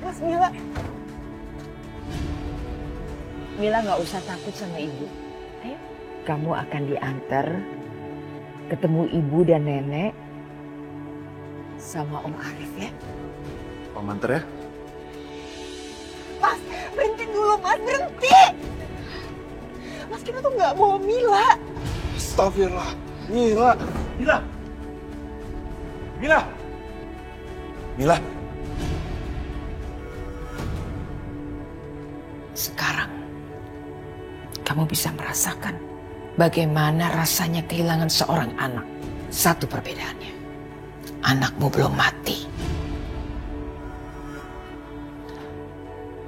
Mas Mila. Mila nggak usah takut sama ibu. Ayo. Kamu akan diantar ketemu ibu dan nenek sama Om Arif ya. Om antar ya. Mas, berhenti dulu Mas, berhenti. Mas, kita tuh nggak bawa Mila. Astagfirullah. Mila. Mila. Mila. Mila. Sekarang kamu bisa merasakan bagaimana rasanya kehilangan seorang anak. Satu perbedaannya, anakmu belum mati.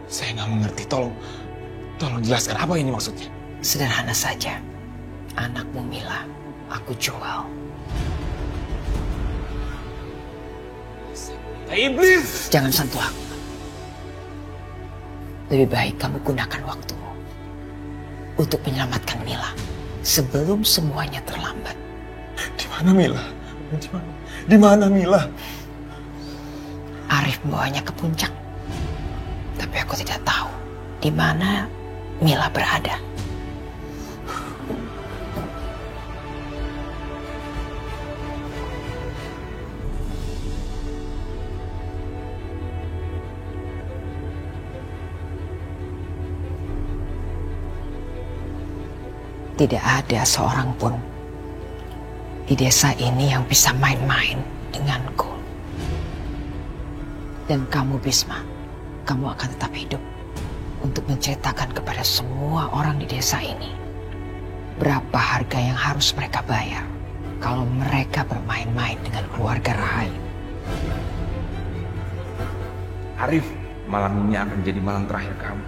Saya nggak mengerti. Tolong jelaskan apa ini maksudnya. Sederhana saja, anakmu Mila aku jual. Iblis! Jangan sentuh aku. Lebih baik kamu gunakan waktumu untuk menyelamatkan Mila sebelum semuanya terlambat. Di mana Mila? Di mana Mila? Arif membawanya ke puncak. Tapi aku tidak tahu di mana Mila berada. Tidak ada seorang pun di desa ini yang bisa main-main denganku. Dan kamu Bisma, kamu akan tetap hidup untuk menceritakan kepada semua orang di desa ini berapa harga yang harus mereka bayar kalau mereka bermain-main dengan keluarga Rahayu. Arif, malam ini akan jadi malam terakhir kamu.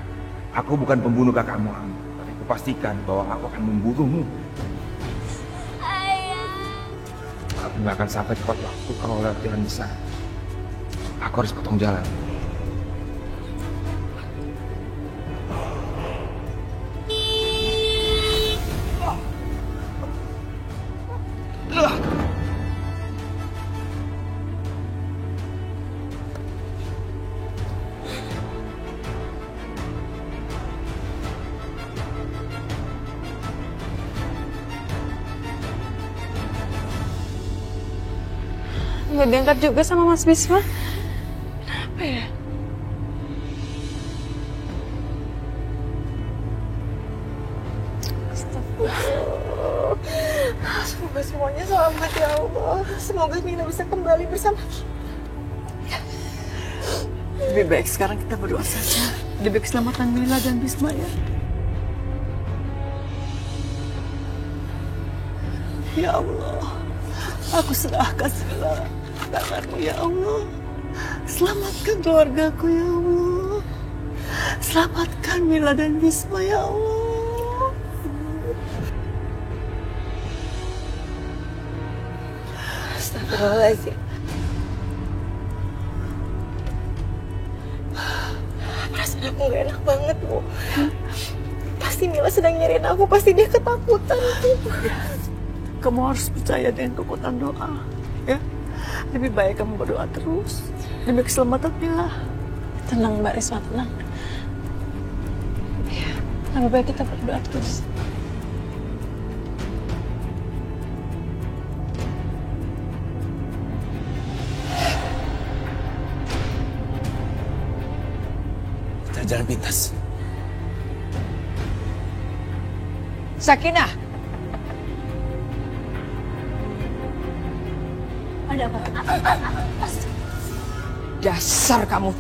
Aku bukan pembunuh kakakmu, tapi aku pastikan bahwa aku akan membunuhmu. Ayah. Aku nggak akan sampai tepat waktu kalau lewat jalan besar. Aku harus potong jalan. Nggak diangkat juga sama Mas Bisma. Kenapa ya? Astagfirullah. Semoga semuanya selamat ya Allah. Semoga Mila bisa kembali bersama kita. Lebih baik sekarang kita berdoa saja. Lebih baik keselamatan Mila dan Bisma ya. Ya Allah, aku serahkan segala tanganmu ya Allah. Selamatkan keluargaku ya Allah. Selamatkan Mila dan Bisma ya Allah. Astagfirullahaladzim. Perasaan aku gak enak banget, Bu. Pasti Mila sedang nyariin aku, pasti dia ketakutan. Kamu harus percaya dengan kekuatan doa, ya. Lebih baik kamu berdoa terus demi keselamatan Mila. Tenang Mbak Risma, tenang. Ya, lebih baik kita berdoa terus. Kita jalan pintas. Sakinah, Ada apa? dasar kamu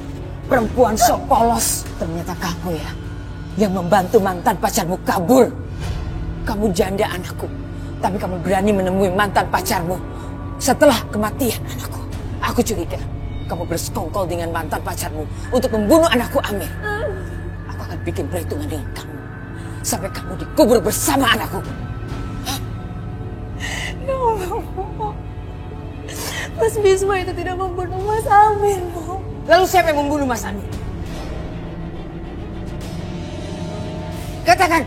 perempuan sok polos. Ternyata kamu ya yang membantu mantan pacarmu kabur. Kamu janda anakku, tapi kamu berani menemui mantan pacarmu setelah kematian anakku. Aku curiga kamu bersekongkol dengan mantan pacarmu untuk membunuh anakku Amir. Aku akan bikin perhitungan dengan kamu sampai kamu dikubur bersama anakku. Ya Allah, Mas Bisma itu tidak membunuh Mas Amir, Bu. Lalu siapa yang membunuh Mas Amir? Katakan.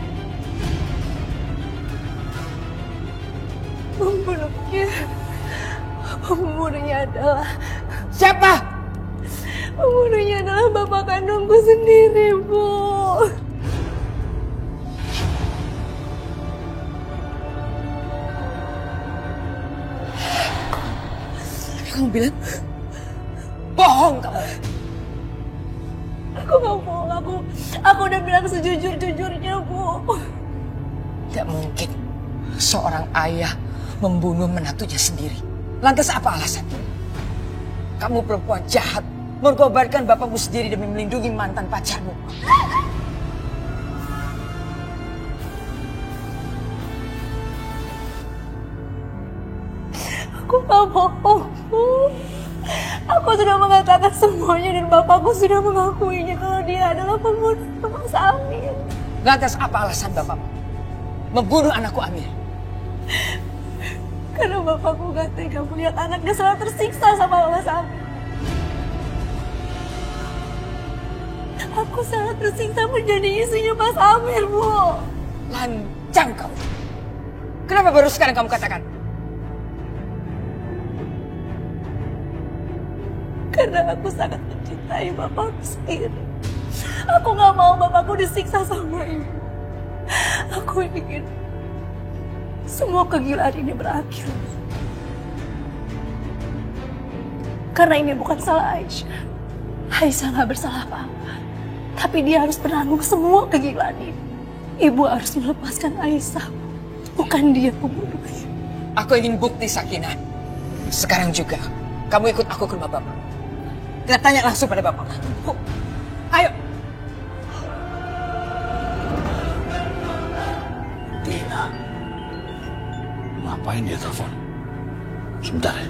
Pembunuhnya adalah Siapa? Pembunuhnya adalah bapak kandungku sendiri, Bu. Kamu bilang bohong kamu. Aku nggak bohong, aku udah bilang sejujur-jujurnya, Bu. Tidak mungkin seorang ayah membunuh menantunya sendiri. Lantas apa alasan? Kamu perempuan jahat, mengorbankan bapakmu sendiri demi melindungi mantan pacarmu. Aku nggak bohong, Bu. Aku sudah mengatakan semuanya dan bapakku sudah mengakuinya kalau dia adalah pembunuh Mas Amir. Lantas apa alasan bapakmu membunuh anakku Amir? Karena bapakku gak tega melihat anaknya selalu tersiksa sama Mas Amir. Aku sangat tersiksa menjadi istrinya Mas Amir, Bu. Lancang kamu. Kenapa baru sekarang kamu katakan? Karena aku sangat mencintai bapakku sendiri. Aku gak mau bapakku disiksa sama ibu. Aku ingin semua kegilaan ini berakhir. Karena ini bukan salah Aisyah. Aisyah gak bersalah apa-apa. Tapi dia harus menanggung semua kegilaan ini. Ibu harus melepaskan Aisyah. Bukan dia pembunuhnya. Aku ingin bukti, Sakinah. Sekarang juga, kamu ikut aku ke rumah bapak. Kita tanya langsung pada bapak. Ayo. Tina. Ngapain dia telepon? Sebentar ya.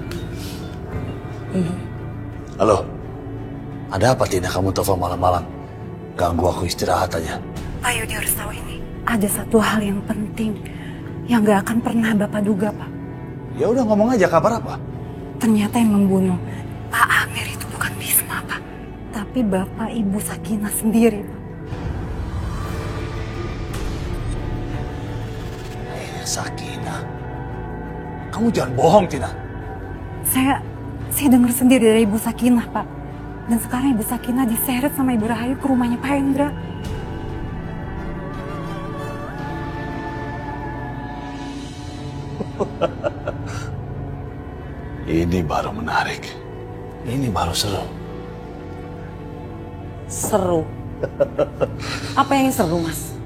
Halo. Ada apa Tina kamu telepon malam-malam? Ganggu aku istirahat aja. Ayo dia harus tahu ini. Ada satu hal yang penting yang gak akan pernah Bapak duga, Pak. Ya udah ngomong aja, kabar apa? Ternyata yang membunuh Pak Amir itu bukan Bisma, Pak. Tapi Bapak Ibu Sakinah sendiri, Pak. Sakinah. Kamu jangan bohong, Tina. Saya dengar sendiri dari Ibu Sakinah, Pak. Dan sekarang Ibu Sakinah diseret sama Ibu Rahayu ke rumahnya Pak Hendra. Ini baru menarik. Ini baru seru. Seru. Apa yang seru, Mas?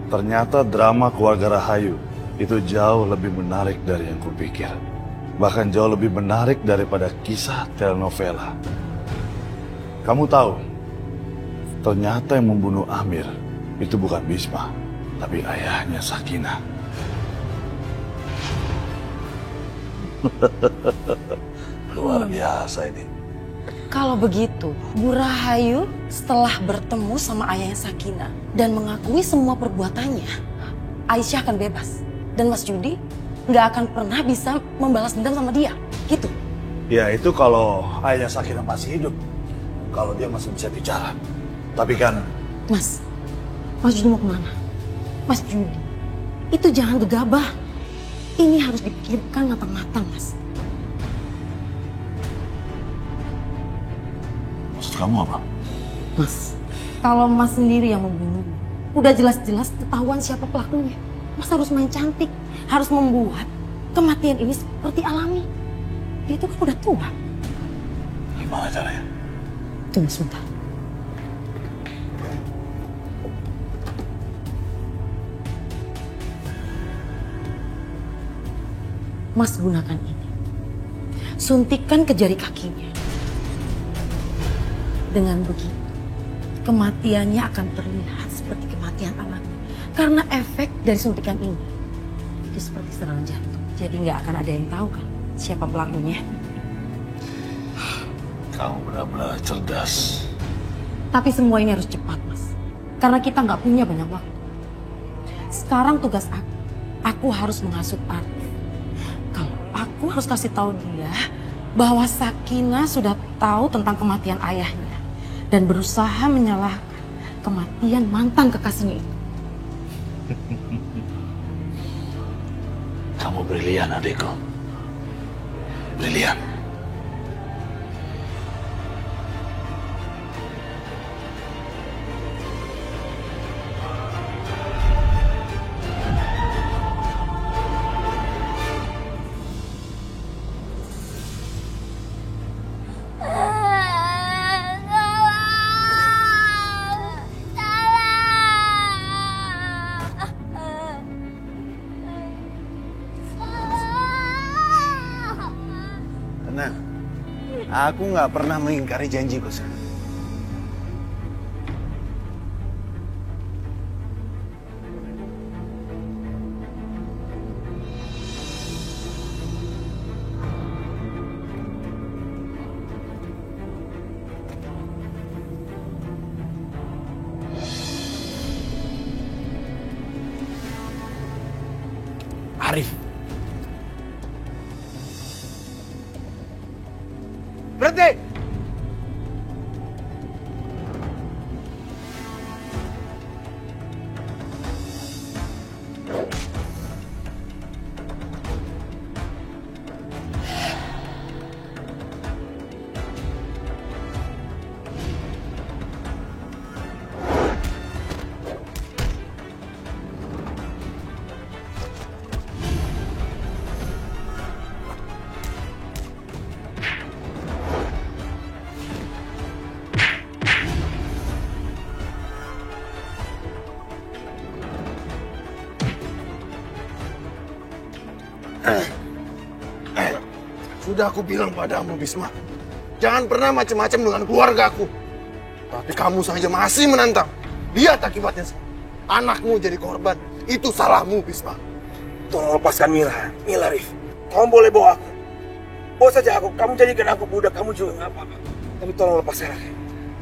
Ternyata drama keluarga Rahayu itu jauh lebih menarik dari yang kupikir. Bahkan jauh lebih menarik daripada kisah telenovela. Kamu tahu, ternyata yang membunuh Amir itu bukan Bisma, tapi ayahnya Sakinah. Luar biasa ini. Kalau begitu, Bu Rahayu setelah bertemu sama ayahnya Sakinah dan mengakui semua perbuatannya, Aisyah akan bebas. Dan Mas Judi nggak akan pernah bisa membalas dendam sama dia, gitu. Ya itu kalau ayahnya Sakinah masih hidup. Kalau dia masih bisa bicara. Tapi kan... Mas Judi mau kemana? Mas Judi, itu jangan gegabah. Ini harus dipikirkan matang-matang, Mas. Maksud kamu apa? Mas, kalau Mas sendiri yang membunuh, udah jelas-jelas ketahuan siapa pelakunya. Mas harus main cantik, harus membuat kematian ini seperti alami. Dia itu kan udah tua. Gimana caranya? Tunggu sebentar. Mas gunakan ini. Suntikkan ke jari kakinya. Dengan begitu, kematiannya akan terlihat seperti kematian alami. Karena efek dari suntikan ini itu seperti serangan jantung. Jadi nggak akan ada yang tahu kan siapa pelakunya. Kamu benar-benar cerdas. Tapi semua ini harus cepat, Mas. Karena kita nggak punya banyak waktu. Sekarang tugas aku harus menghasut Arif. Kalau aku harus kasih tahu dia bahwa Sakinah sudah tahu tentang kematian ayahnya dan berusaha menyalahkan kematian mantan kekasihnya itu. Kamu brilian, adikku. Brilian. Aku nggak pernah mengingkari janjiku, San. Arif. Berhenti! Sudah aku bilang padamu, Bisma. Jangan pernah macam-macam dengan keluargaku. Tapi kamu saja masih menantang. Lihat akibatnya. Anakmu jadi korban. Itu salahmu, Bisma. Tolong lepaskan Mila. Mila, Rif. Kamu boleh bawa aku. Bawa saja aku. Kamu jadikan aku budak. Kamu juga nggak apa-apa. Tapi tolong lepaskan aku.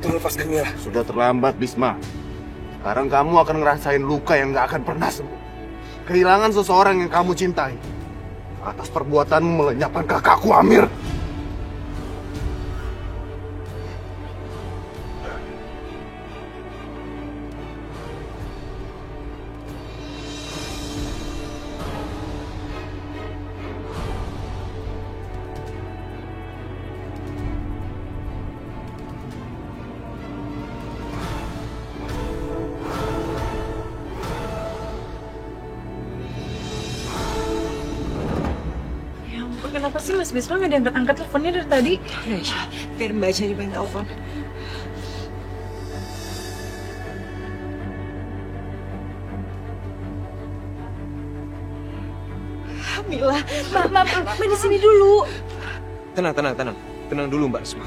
Tolong lepaskan Mila. Sudah terlambat, Bisma. Sekarang kamu akan ngerasain luka yang nggak akan pernah sembuh. Kehilangan seseorang yang kamu cintai. Atas perbuatanmu melenyapkan kakakku Amir. Kenapa sih Mas Bisma nggak diangkat-angkat teleponnya dari tadi? Biar Mbak aja di telepon. Mila, Mbak di sini dulu. Tenang dulu Mbak Risma.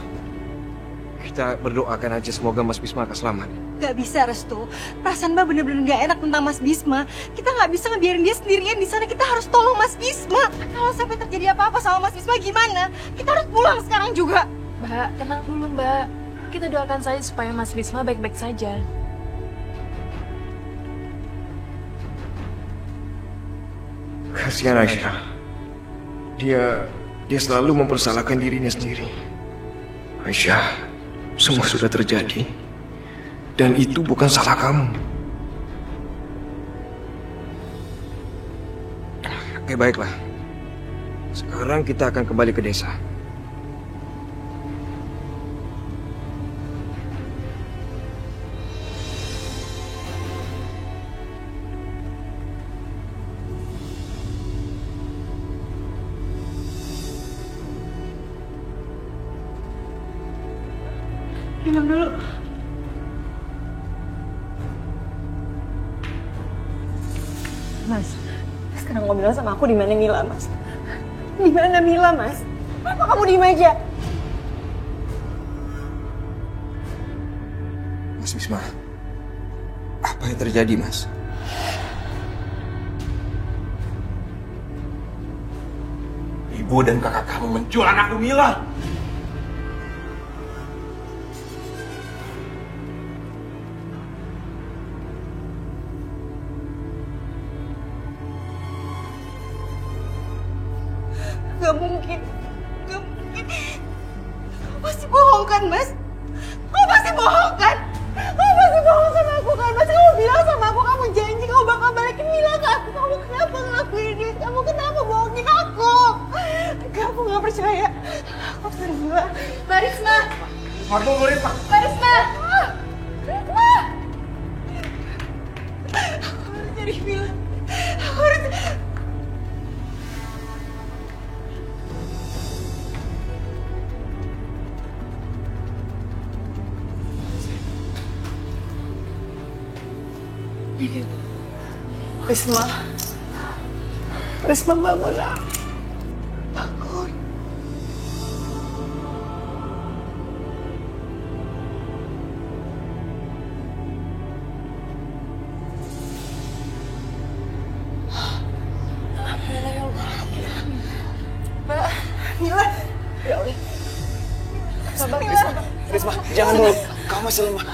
Kita berdoakan aja semoga Mas Bisma akan selamat. Gak bisa, Restu. Perasaan Mbak bener-bener gak enak tentang Mas Bisma. Kita gak bisa ngebiarin dia sendirian di sana. Kita harus tolong Mas Bisma. Kalau sampai terjadi apa-apa sama Mas Bisma gimana? Kita harus pulang sekarang juga. Mbak, tenang dulu Mbak. Kita doakan saja supaya Mas Bisma baik-baik saja. Kasihan Aisyah. Dia selalu mempersalahkan dirinya sendiri. Aisyah, semua sudah terjadi. Dan itu bukan salah kamu. Oke, baiklah. Sekarang kita akan kembali ke desa. Minum dulu. Mas, sekarang kamu bilang sama aku di mana Mila, Mas? Di mana Mila, Mas? Kenapa kamu diem aja? Mas Bisma, apa yang terjadi, Mas? Ibu dan kakak kamu menjual anakku Mila. Gak mungkin. Kamu pasti bohong kan, Mas? Kamu pasti bohong kan? Kamu pasti bohong sama aku kan, Mas? Kamu bilang sama aku, kamu janji kamu bakal balikin Mila ke aku. Kamu kenapa ngelakuin ini? Kamu kenapa bohongin aku? Aku gak percaya. Aku cari Mila. Barisma! Tunggu, Risma. Barisma! Barisma! Aku harus cari Mila. Aku harus... Risma bangunlah. Bangun. Jangan dulu, kamu masih lemah.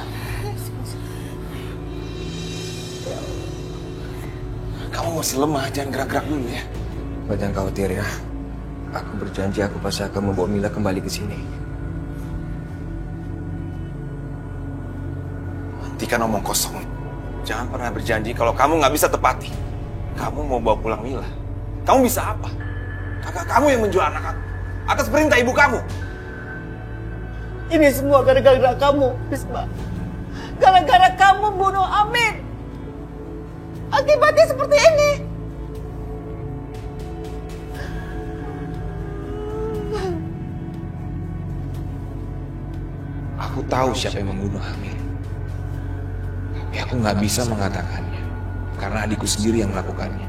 Kamu masih lemah, jangan gerak-gerak dulu ya. Jangan khawatir ya. Aku berjanji aku pasti akan membawa Mila kembali ke sini. Hentikan omong kosong. Jangan pernah berjanji kalau kamu nggak bisa tepati. Kamu mau bawa pulang Mila. Kamu bisa apa? Kakak kamu yang menjual anak aku atas perintah ibu kamu. Ini semua gara-gara kamu, Bisma. Gara-gara kamu bunuh Amin. Akibatnya seperti ini. Aku tahu siapa yang membunuh Amin. Tapi aku nggak bisa mengatakannya. Karena adikku sendiri yang melakukannya.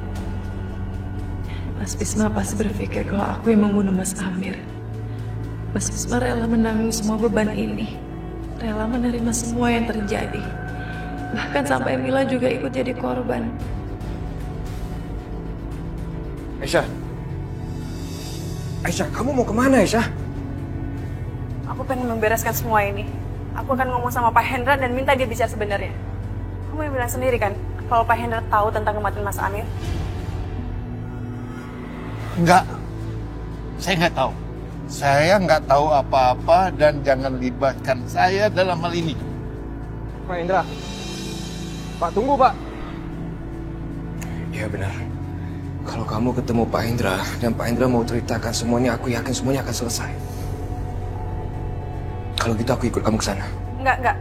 Mas Bisma pasti berpikir kalau aku yang membunuh Mas Amir. Mas Bisma rela menanggung semua beban ini. Rela menerima semua yang terjadi. Bahkan sampai Mila juga ikut jadi korban. Aisyah, kamu mau kemana Aisyah? Aku pengen membereskan semua ini. Aku akan ngomong sama Pak Hendra dan minta dia bicara sebenarnya. Kamu yang bilang sendiri kan, kalau Pak Hendra tahu tentang kematian Mas Amir? Enggak. Saya nggak tahu. Saya nggak tahu apa-apa dan jangan libatkan saya dalam hal ini. Pak Hendra. Pak, tunggu Pak. Iya benar. Kalau kamu ketemu Pak Hendra dan Pak Hendra mau ceritakan semuanya, aku yakin semuanya akan selesai. Kalau gitu aku ikut kamu ke sana. Enggak.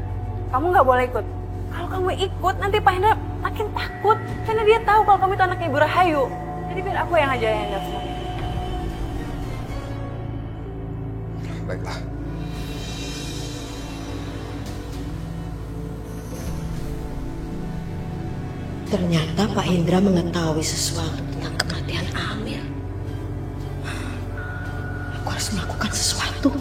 Kamu nggak boleh ikut. Kalau kamu ikut, nanti Pak Hendra makin takut. Karena dia tahu kalau kamu itu anaknya Ibu Rahayu. Jadi biar aku yang aja yang lihat semuanya. Baiklah. Ternyata Pak Hendra mengetahui sesuatu tentang kematian Amir. Aku harus melakukan sesuatu.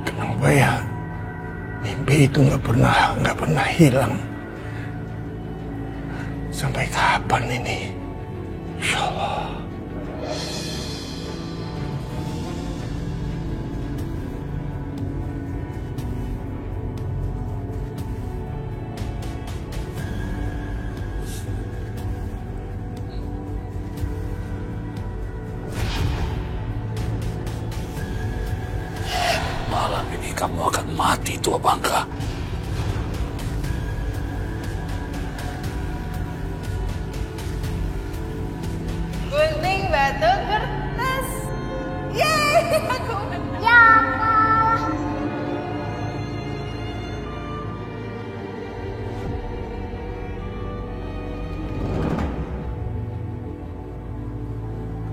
Kenapa ya? Mimpi itu nggak pernah hilang. Sampai kapan ini? Insya Allah. Malam ini kamu akan mati, tua bangka. Gunting batu kertas. Yeay, aku menang. Ya.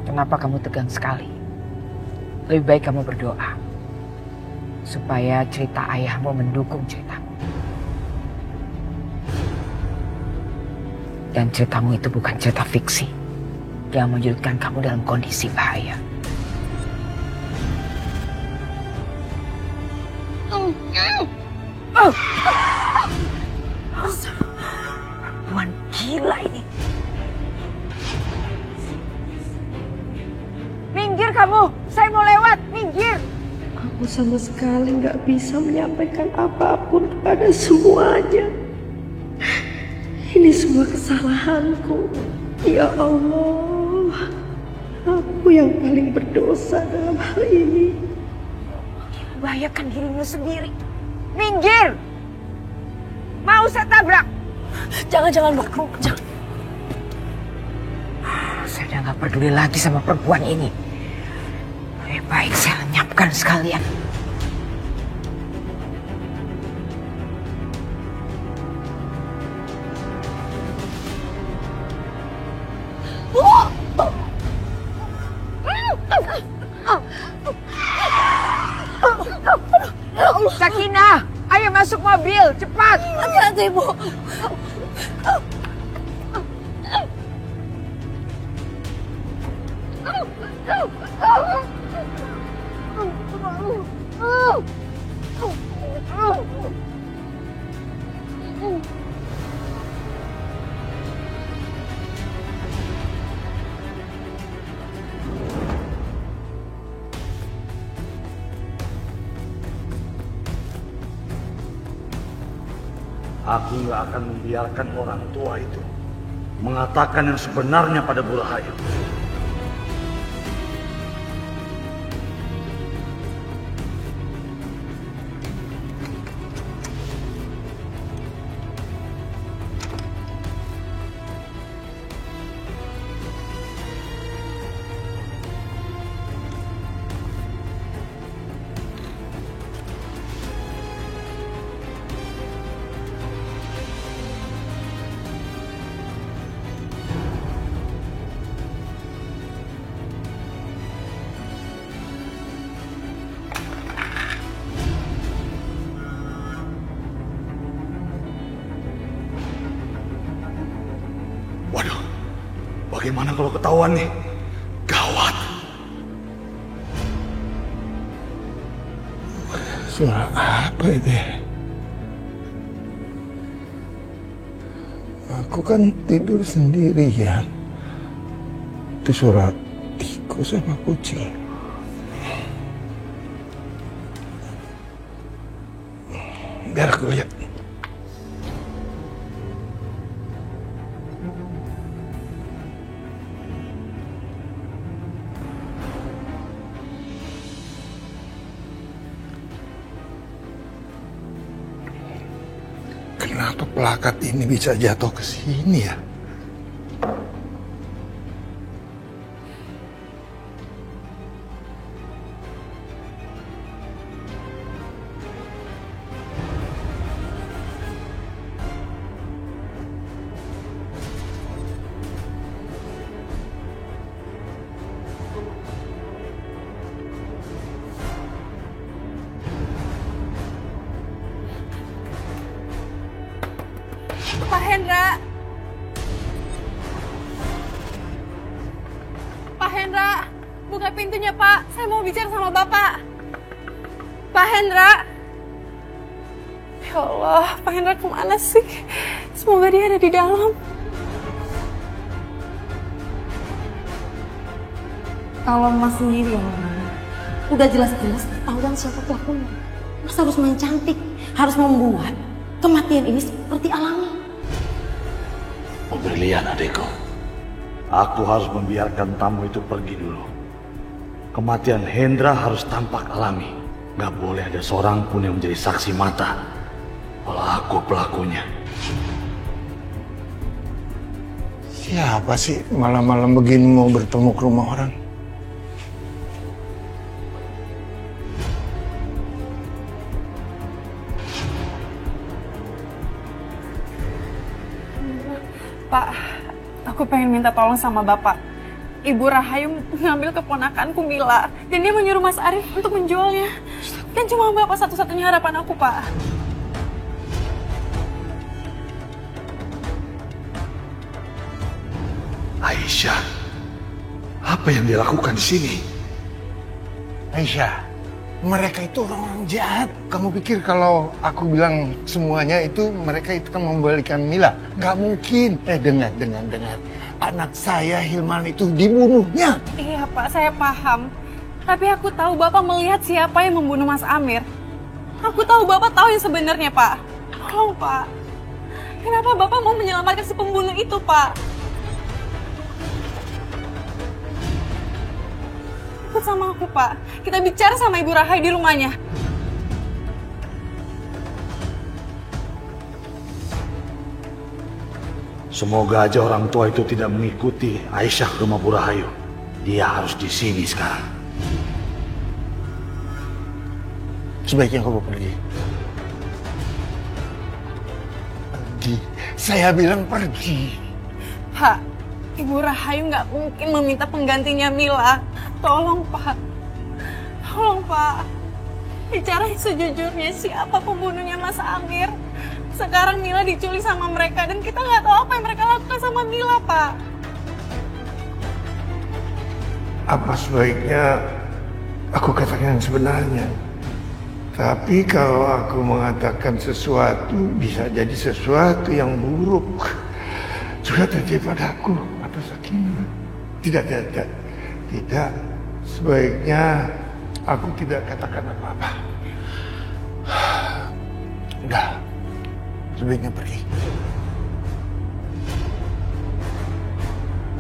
Kenapa kamu tegang sekali? Lebih baik kamu berdoa. Supaya cerita ayahmu mendukung ceritamu. Dan ceritamu itu bukan cerita fiksi yang menjadikan kamu dalam kondisi bahaya. Perempuan gila ini. Minggir kamu, saya mau lewat, minggir. Aku sama sekali nggak bisa menyampaikan apapun kepada semuanya. Ini semua kesalahanku. Ya Allah, aku yang paling berdosa dalam hal ini. Membahayakan dirimu sendiri. Minggir! Mau saya tabrak? Jangan, Mbak. Jangan. Saya udah nggak peduli lagi sama perempuan ini. Lebih baik saya lenyapkan sekalian. Sakinah, ayo masuk mobil, cepat. Hati-hati, Bu. Aku nggak akan membiarkan orang tua itu mengatakan yang sebenarnya pada Bu Rahayu. Waduh, bagaimana kalau ketahuan nih? Gawat. Suara apa itu ya? Aku kan tidur sendirian. Itu suara tikus sama kucing. Biar aku lihat. Kenapa plakat ini bisa jatuh ke sini ya? Pak Hendra. Pak Hendra, buka pintunya, Pak. Saya mau bicara sama Bapak. Pak Hendra. Ya Allah, Pak Hendra kemana sih? Semoga dia ada di dalam. Kalau Mas sendiri yang ngomong, udah jelas-jelas ketahuan siapa pelakunya. Mas harus main cantik, harus membuat kematian ini seperti alami. Oh, brilian adekku. Aku harus membiarkan tamu itu pergi dulu. Kematian Hendra harus tampak alami. Gak boleh ada seorang pun yang menjadi saksi mata kalau aku pelakunya. Siapa sih malam-malam begini mau bertemu ke rumah orang? Pak, aku pengen minta tolong sama Bapak. Ibu Rahayu ngambil keponakanku Mila, dan dia menyuruh Mas Arif untuk menjualnya. Dan cuma Bapak satu-satunya harapan aku, Pak. Aisyah, apa yang dia lakukan di sini? Aisyah, mereka itu orang jahat. Kamu pikir kalau aku bilang semuanya itu mereka itu kan membalikan Mila? Gak mungkin. Dengar. Anak saya Hilman itu dibunuhnya. Iya, Pak, saya paham. Tapi aku tahu Bapak melihat siapa yang membunuh Mas Amir. Aku tahu Bapak tahu yang sebenarnya, Pak. Tolong, Pak. Kenapa Bapak mau menyelamatkan si pembunuh itu, Pak? Ikut sama aku, Pak. Kita bicara sama Ibu Rahayu di rumahnya. Semoga aja orang tua itu tidak mengikuti Aisyah ke rumah Bu Rahayu. Dia harus di sini sekarang. Sebaiknya kamu pergi. Pergi. Saya bilang pergi. Pak, Ibu Rahayu nggak mungkin meminta penggantinya Mila. Tolong, Pak. Tolong, Pak. Bicara sejujurnya, siapa pembunuhnya Mas Amir? Sekarang Mila diculik sama mereka dan kita nggak tahu apa yang mereka lakukan sama Mila, Pak. Apa sebaiknya aku katakan yang sebenarnya? Tapi kalau aku mengatakan sesuatu, bisa jadi sesuatu yang buruk juga terjadi padaku atau Sakinah. Tidak. Sebaiknya aku tidak katakan apa-apa. Udah, sebaiknya pergi.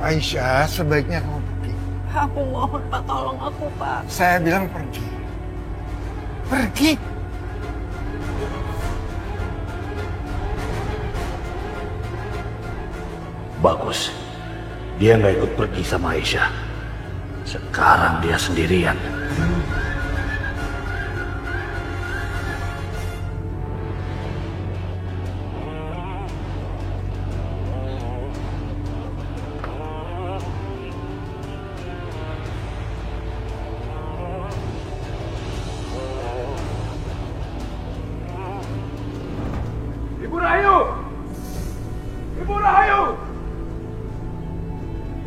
Aisyah, sebaiknya kamu pergi. Aku mohon, Pak, tolong aku, Pak. Saya bilang pergi. Pergi. Bagus. Dia nggak ikut pergi sama Aisyah. Sekarang dia sendirian. Ibu Rahayu! Ibu Rahayu!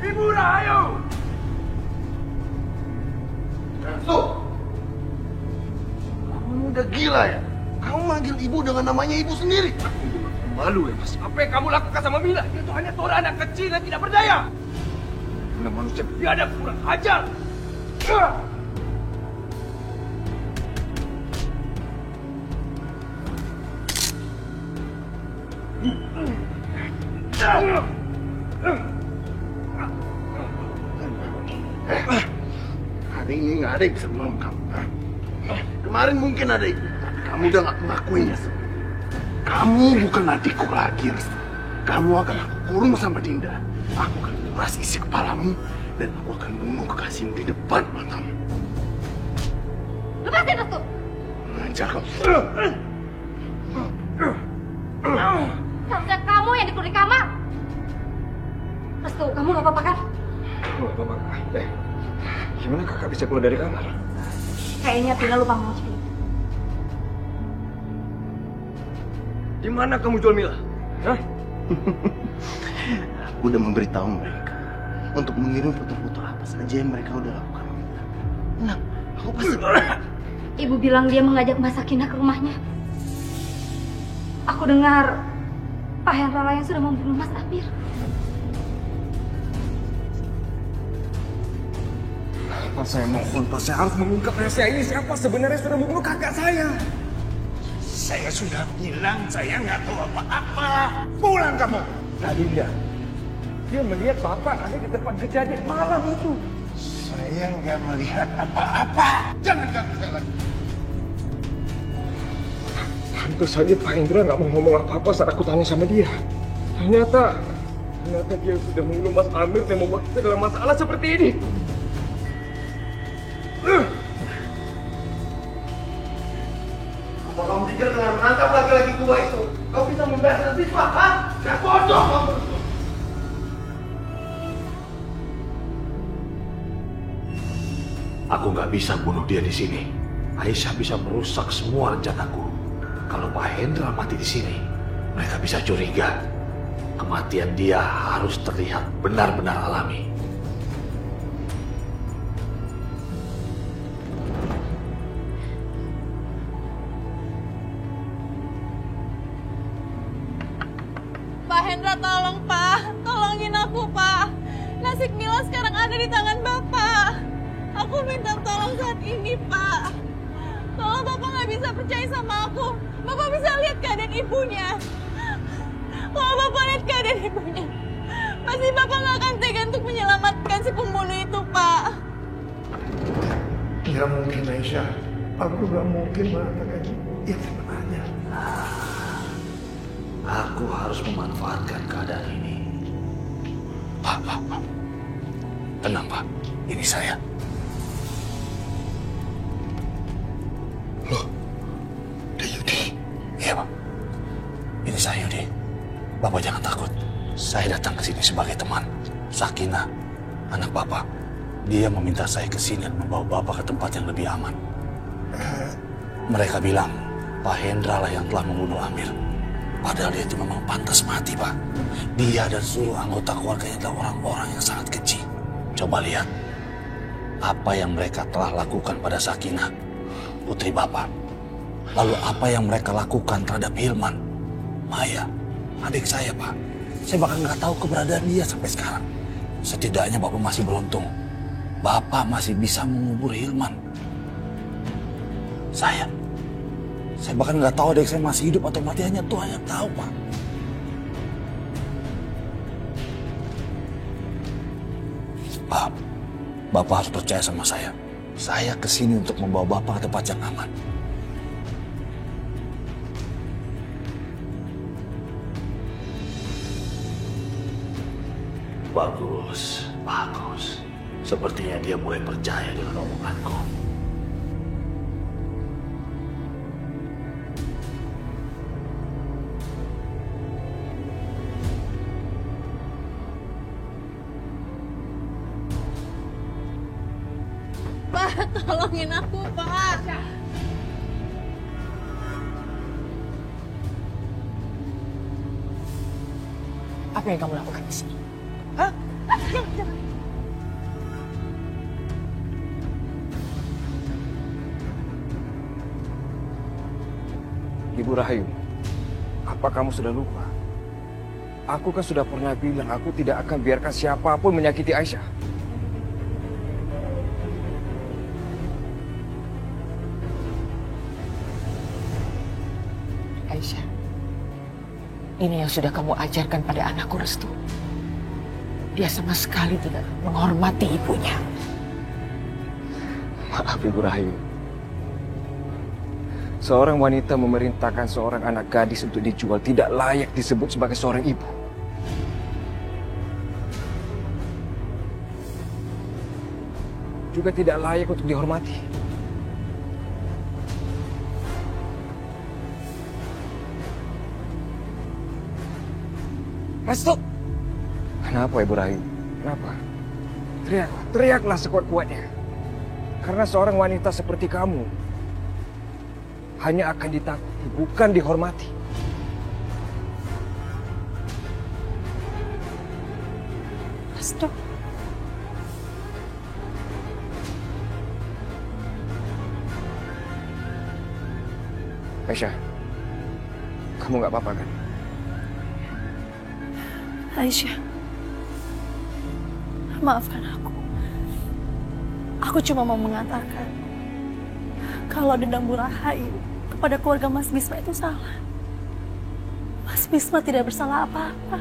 Ibu Rahayu! Tuh, kamu udah gila ya? Kamu manggil ibu dengan namanya ibu sendiri. Malu ya, Mas. Apa yang kamu lakukan sama Mila? Dia itu hanya seorang anak kecil dan tidak berdaya. Benar manusia biadab, kurang ajar. Hari ini nggak ada yang bisa menolong kamu. Kemarin mungkin ada ibu, tapi kamu udah nggak mengakuinya. Kamu bukan adikku lagi, Restu. Kamu akan aku kurung sama Dinda. Aku akan kuras isi kepalamu dan aku akan bunuh kekasihmu di depan matamu. Lepasin, Restu! Ngajar kamu. Harusnya kamu yang dikurung di kamar. Restu, kamu gak apa-apa kan? Gak apa-apa. Gimana kakak bisa keluar dari kamar? Kayaknya Tina lupa ngomong. Di mana kamu jual Mila? Hah? Aku udah memberitahu mereka untuk mengirim foto-foto apa saja yang mereka udah lakukan. Nah, aku pasti... Ibu bilang dia mengajak Mbak Sakinah ke rumahnya. Aku dengar Pak Hendra yang sudah membunuh Mas Amir. Pak, saya mohon, Pak. Saya harus mengungkap rahasia ini. Siapa sebenarnya sudah membunuh kakak saya? Saya sudah bilang saya nggak tahu apa-apa. Pulang kamu. Tadi dia melihat Bapak ada di tempat kejadian malam itu. Saya nggak melihat apa-apa. Jangan ganggu saya lagi. Tentu saja Pak Hendra nggak mau ngomong apa-apa saat aku tanya sama dia. Ternyata dia sudah membunuh Mas Amir dan membuat kita dalam masalah seperti ini. Apa kamu pikir dengan menangkap laki-laki tua itu, kau bisa membebaskan siswa, ha? Gak bodoh kamu. Aku nggak bisa bunuh dia di sini. Aisyah bisa merusak semua rencanaku. Kalau Pak Hendra mati di sini, mereka bisa curiga. Kematian dia harus terlihat benar-benar alami. Pak Hendra, tolong Pak. Tolongin aku, Pak. Nasib Mila sekarang ada di tangan Bapak. Aku minta tolong saat ini, Pak. Tolong Bapak nggak bisa percaya sama aku. Bapak bisa lihat keadaan ibunya. Kalau Bapak lihat keadaan ibunya, pasti Bapak nggak akan tega untuk menyelamatkan si pembunuh itu, Pak. Nggak mungkin, Aisyah. Aku nggak mungkin mengatakan yang sebenarnya. Aku harus memanfaatkan keadaan ini. Pak. Tenang, Pak. Ini saya. Loh, Yudi. Iya, Pak. Ini saya, Yudi. Bapak jangan takut. Saya datang ke sini sebagai teman. Sakinah, anak Bapak. Dia meminta saya ke sini dan membawa Bapak ke tempat yang lebih aman. Mereka bilang Pak Hendra lah yang telah membunuh Amir. Padahal dia itu memang pantas mati, Pak. Dia dan seluruh anggota keluarganya adalah orang-orang yang sangat keji. Coba lihat apa yang mereka telah lakukan pada Sakinah, putri Bapak. Lalu apa yang mereka lakukan terhadap Hilman, Maya, adik saya, Pak. Saya bahkan nggak tahu keberadaan dia sampai sekarang. Setidaknya Bapak masih beruntung. Bapak masih bisa mengubur Hilman. Saya bahkan nggak tahu adik saya masih hidup atau mati, hanya Tuhan yang tahu, Pak. Pak, Bapak harus percaya sama saya. Saya kesini untuk membawa Bapak ke tempat yang aman. Bagus, bagus. Sepertinya dia mulai percaya dengan omonganku. Pak, tolongin aku, Pak. Apa yang kamu lakukan di sini? Hah? Jangan. Ibu Rahayu, apa kamu sudah lupa? Aku kan sudah pernah bilang aku tidak akan biarkan siapapun menyakiti Aisyah. Aisyah, ini yang sudah kamu ajarkan pada anakku, Restu. Dia sama sekali tidak menghormati ibunya. Maaf, Ibu Rahayu. Seorang wanita memerintahkan seorang anak gadis untuk dijual tidak layak disebut sebagai seorang ibu. Juga tidak layak untuk dihormati. Restu! Kenapa, Ibu Rahayu? Kenapa? Teriaklah sekuat-kuatnya. Karena seorang wanita seperti kamu hanya akan ditakuti, bukan dihormati. Restu. Aisyah, kamu nggak apa-apa kan? Aisyah, maafkan aku. Aku cuma mau mengatakan kalau dendam Bu Rahayu kepada keluarga Mas Bisma itu salah. Mas Bisma tidak bersalah apa-apa.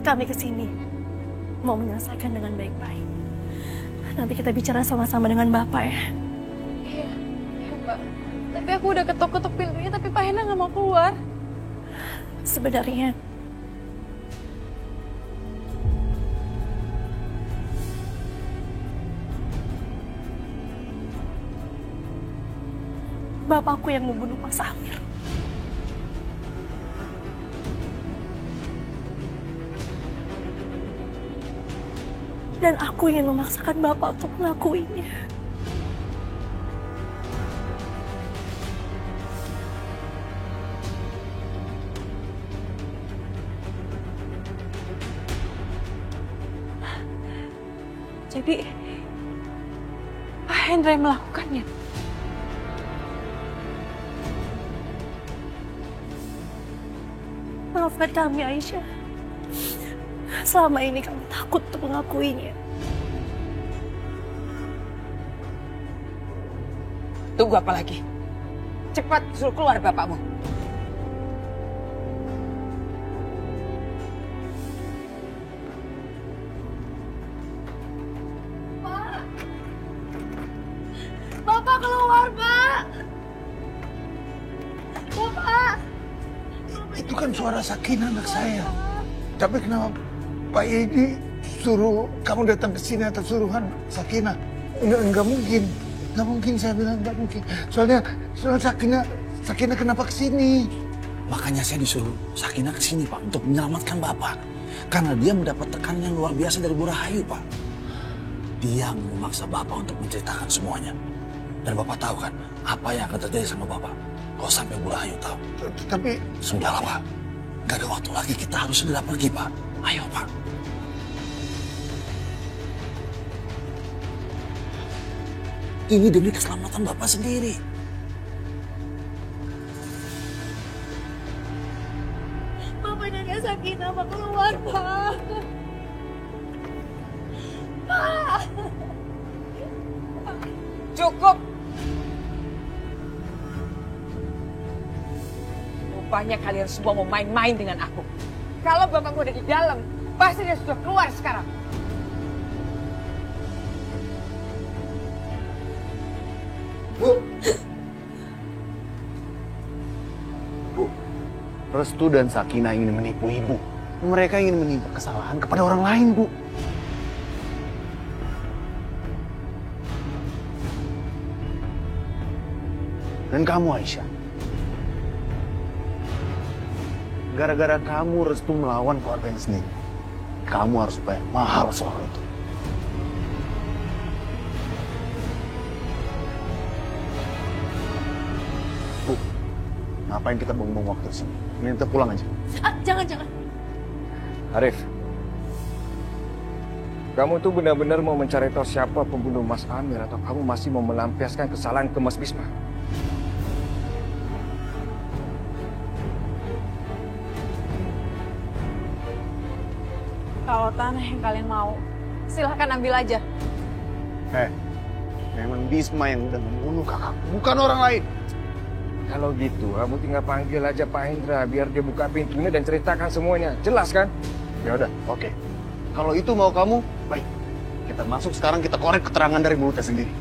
Kami kesini mau menyelesaikan dengan baik-baik. Nanti kita bicara sama-sama dengan Bapak ya. Iya, Pak. Tapi aku udah ketok-ketok pintunya, tapi Pak Hendra nggak mau keluar. Sebenarnya bapakku yang membunuh Mas Amir. Dan aku ingin memaksakan Bapak untuk mengakuinya. Jadi, Pak Hendra yang melakukannya. Maafkan kami, Aisyah. Selama ini kami takut untuk mengakuinya. Tunggu apa lagi? Cepat suruh keluar bapakmu. Pak! Bapak keluar, Pak! Bapak! Itu kan suara Sakinah anak saya. Tapi kenapa Pak Edi suruh kamu datang ke sini atas suruhan Sakinah? Enggak mungkin. Enggak mungkin, saya bilang enggak mungkin. Soalnya Sakinah kenapa ke sini? Makanya saya disuruh Sakinah ke sini, Pak, untuk menyelamatkan Bapak. Karena dia mendapat tekanan yang luar biasa dari Bu Rahayu, Pak. dia memaksa Bapak untuk menceritakan semuanya. Dan Bapak tahu kan apa yang akan terjadi sama Bapak kalau sampai Bu Rahayu tahu. Tapi sudahlah Pak, gak ada waktu lagi, kita harus segera pergi Pak. Ayo Pak. Ini demi keselamatan Bapak sendiri. Bapak jaga Sakinah, Pak, keluar, Pak. Pak. Cukup. Rupanya kalian semua mau main-main dengan aku. Kalau bapakku ada di dalam, pasti dia sudah keluar sekarang. Bu. Bu, Restu dan Sakinah ingin menipu Ibu. Mereka ingin menimpa kesalahan kepada orang lain, Bu. Dan kamu, Aisyah. Gara-gara kamu Restu melawan keluarganya sendiri. Kamu harus bayar mahal soal itu. Bu, ngapain kita buang-buang waktu di sini? Mending kita pulang aja. Jangan. Arif, kamu tuh benar-benar mau mencari tahu siapa pembunuh Mas Amir atau kamu masih mau melampiaskan kesalahan ke Mas Bisma? Kalau tanah yang kalian mau, silahkan ambil aja. Memang Bisma yang udah membunuh kakak, bukan orang lain. Kalau gitu, kamu tinggal panggil aja Pak Hendra biar dia buka pintunya dan ceritakan semuanya. Jelas kan? Ya udah, oke. Kalau itu mau kamu, baik. Kita masuk sekarang, kita korek keterangan dari mulutnya sendiri.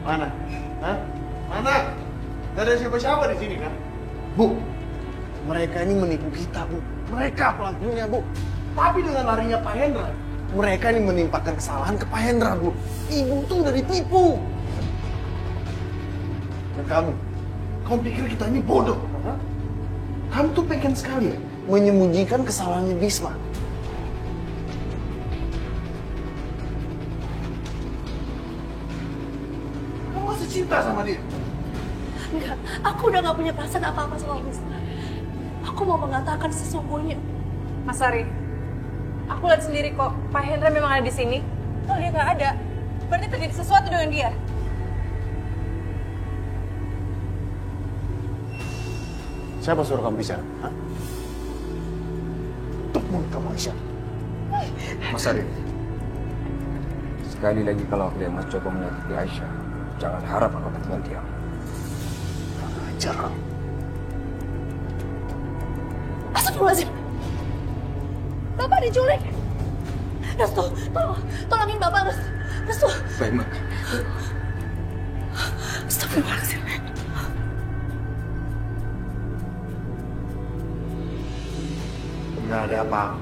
Mana? Hah? Mana? Gak ada siapa-siapa di sini kan? Bu, mereka ini menipu kita, Bu. Mereka pelakunya, Bu. Tapi dengan larinya Pak Hendra, mereka ini menimpakan kesalahan ke Pak Hendra, Bu. Ibu tuh udah ditipu. Dan kamu pikir kita ini bodoh? Hah? Kamu tuh pengen sekali ya menyembunyikan kesalahannya Bisma. Cinta sama dia? Enggak, aku udah gak punya perasaan apa-apa soal Bisma. Aku mau mengatakan sesungguhnya. Mas Ari, aku lihat sendiri kok, Pak Hendra memang ada di sini. Kalau dia nggak ada, berarti terjadi sesuatu dengan dia. Siapa suruh kamu bicara? Hah? Tutup mulut kamu, Aisyah. Mas Ari, sekali lagi kalau dia mencoba menyakiti Aisyah, jangan harap aku akan tinggal diam. Ajar kamu. Astagfirullahaladzim. Bapak diculik. Restu, tolongin Bapak, Restu. Baik, Mak. Astagfirullahaladzim. Nggak ada apa-apa.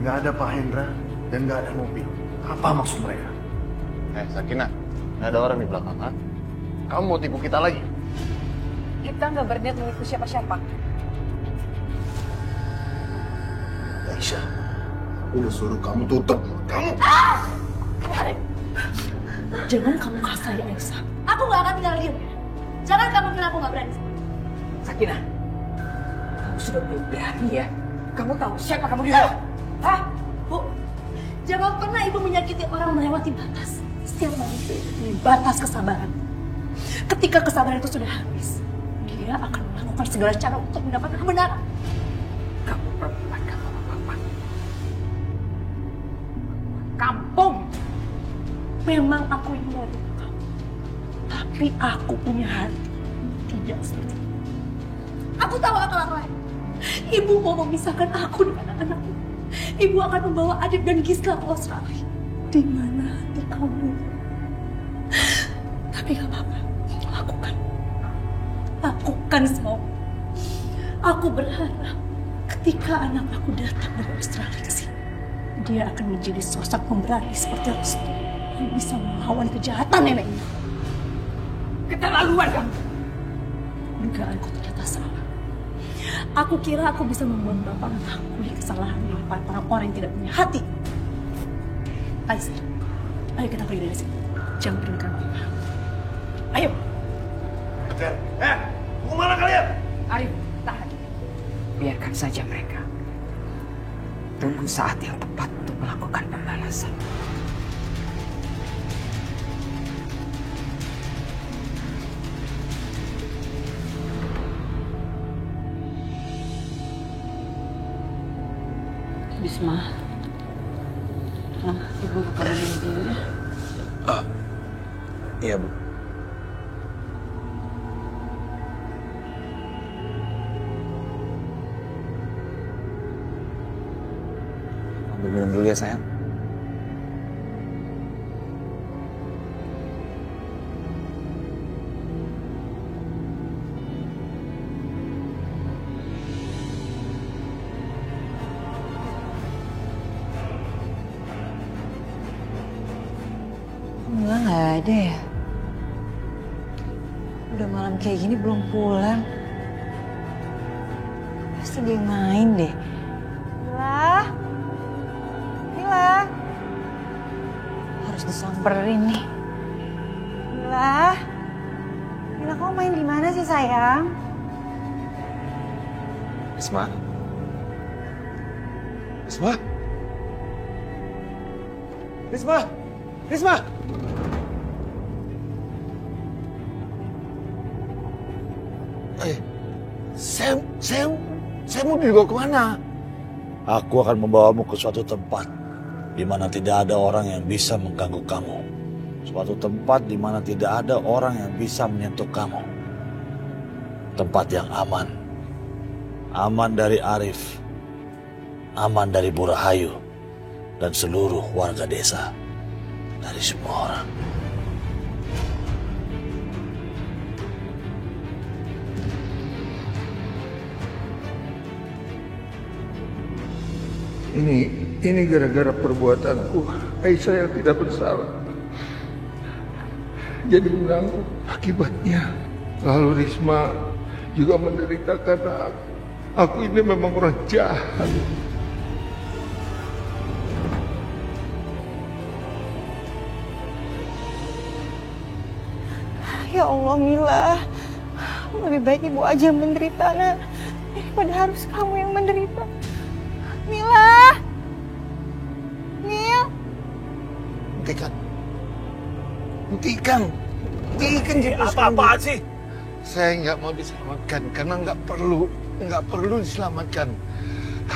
Nggak ada Pak Hendra dan nggak ada mobil. Apa maksud mereka? Sakinah, nggak ada orang di belakang, kan? Kamu mau tipu kita lagi? Kita nggak berniat menipu siapa-siapa. Aisyah, aku udah suruh kamu tutup mulut kamu. Jangan kamu kasar ya, Aisyah. Aku nggak akan tinggal diam. Jangan kamu kira aku nggak berani. Sakinah, kamu sudah berani ya? Kamu tahu siapa kamu di luar? Hah? Bu, jangan pernah ibu menyakiti orang melewati batas. Setiap manusia itu punya batas kesabaran. Ketika kesabaran itu sudah habis, dia akan melakukan segala cara untuk mendapatkan kebenaran. Kamu perempuan, kamu apa-apa. Kampung. Memang aku ini wanita kamu. Tapi aku punya hati. Tidak seperti itu. Aku tahu akal lain. Ibu mau memisahkan aku dengan anak-anakku. Ibu akan membawa Adit dan Gisla ke Australia. Di mana hati kamu? Tapi gak apa-apa. Lakukan semua. Aku berharap ketika anak aku datang dari Australia ke sini, dia akan menjadi sosok pemberani seperti Restu yang bisa melawan kejahatan neneknya. Keterlaluan kamu. Dugaanku ternyata salah. Aku kira aku bisa membuat bapak mengakui kesalahan orang-orang yang tidak punya hati. Aisyah, ayo kita pergi dari sini. Jangan berikan bapak. Ayo. Mau kemana kalian? Arif, tahan. Biarkan saja mereka. Tunggu saat yang tepat untuk melakukan pembalasan. Bisma. Ibu ke kamar dulu ya. Iya, Bu. Ambil minum dulu ya, sayang. Mila nggak ada ya? Udah malam kayak gini belum pulang. Pasti dia main deh. Mila, Mila, harus disamperin nih. Mila, Mila kamu main di mana sih sayang? Risma? Risma? Risma? Risma? Saya mau dibawa kemana? Aku akan membawamu ke suatu tempat di mana tidak ada orang yang bisa mengganggu kamu. Suatu tempat di mana tidak ada orang yang bisa menyentuh kamu. Tempat yang aman. Aman dari Arif. Aman dari Bu Rahayu. Dan seluruh warga desa. Dari semua orang. Ini gara-gara perbuatanku. Aisyah yang tidak bersalah jadi menanggung akibatnya. Lalu Risma juga menderita karena aku ini memang orang jahat. Ya Allah Mila, lebih baik ibu aja yang menderita nak, daripada harus kamu yang menderita. Mila, Mil. Hentikan Apa-apaan sih? Saya nggak mau diselamatkan karena nggak perlu diselamatkan.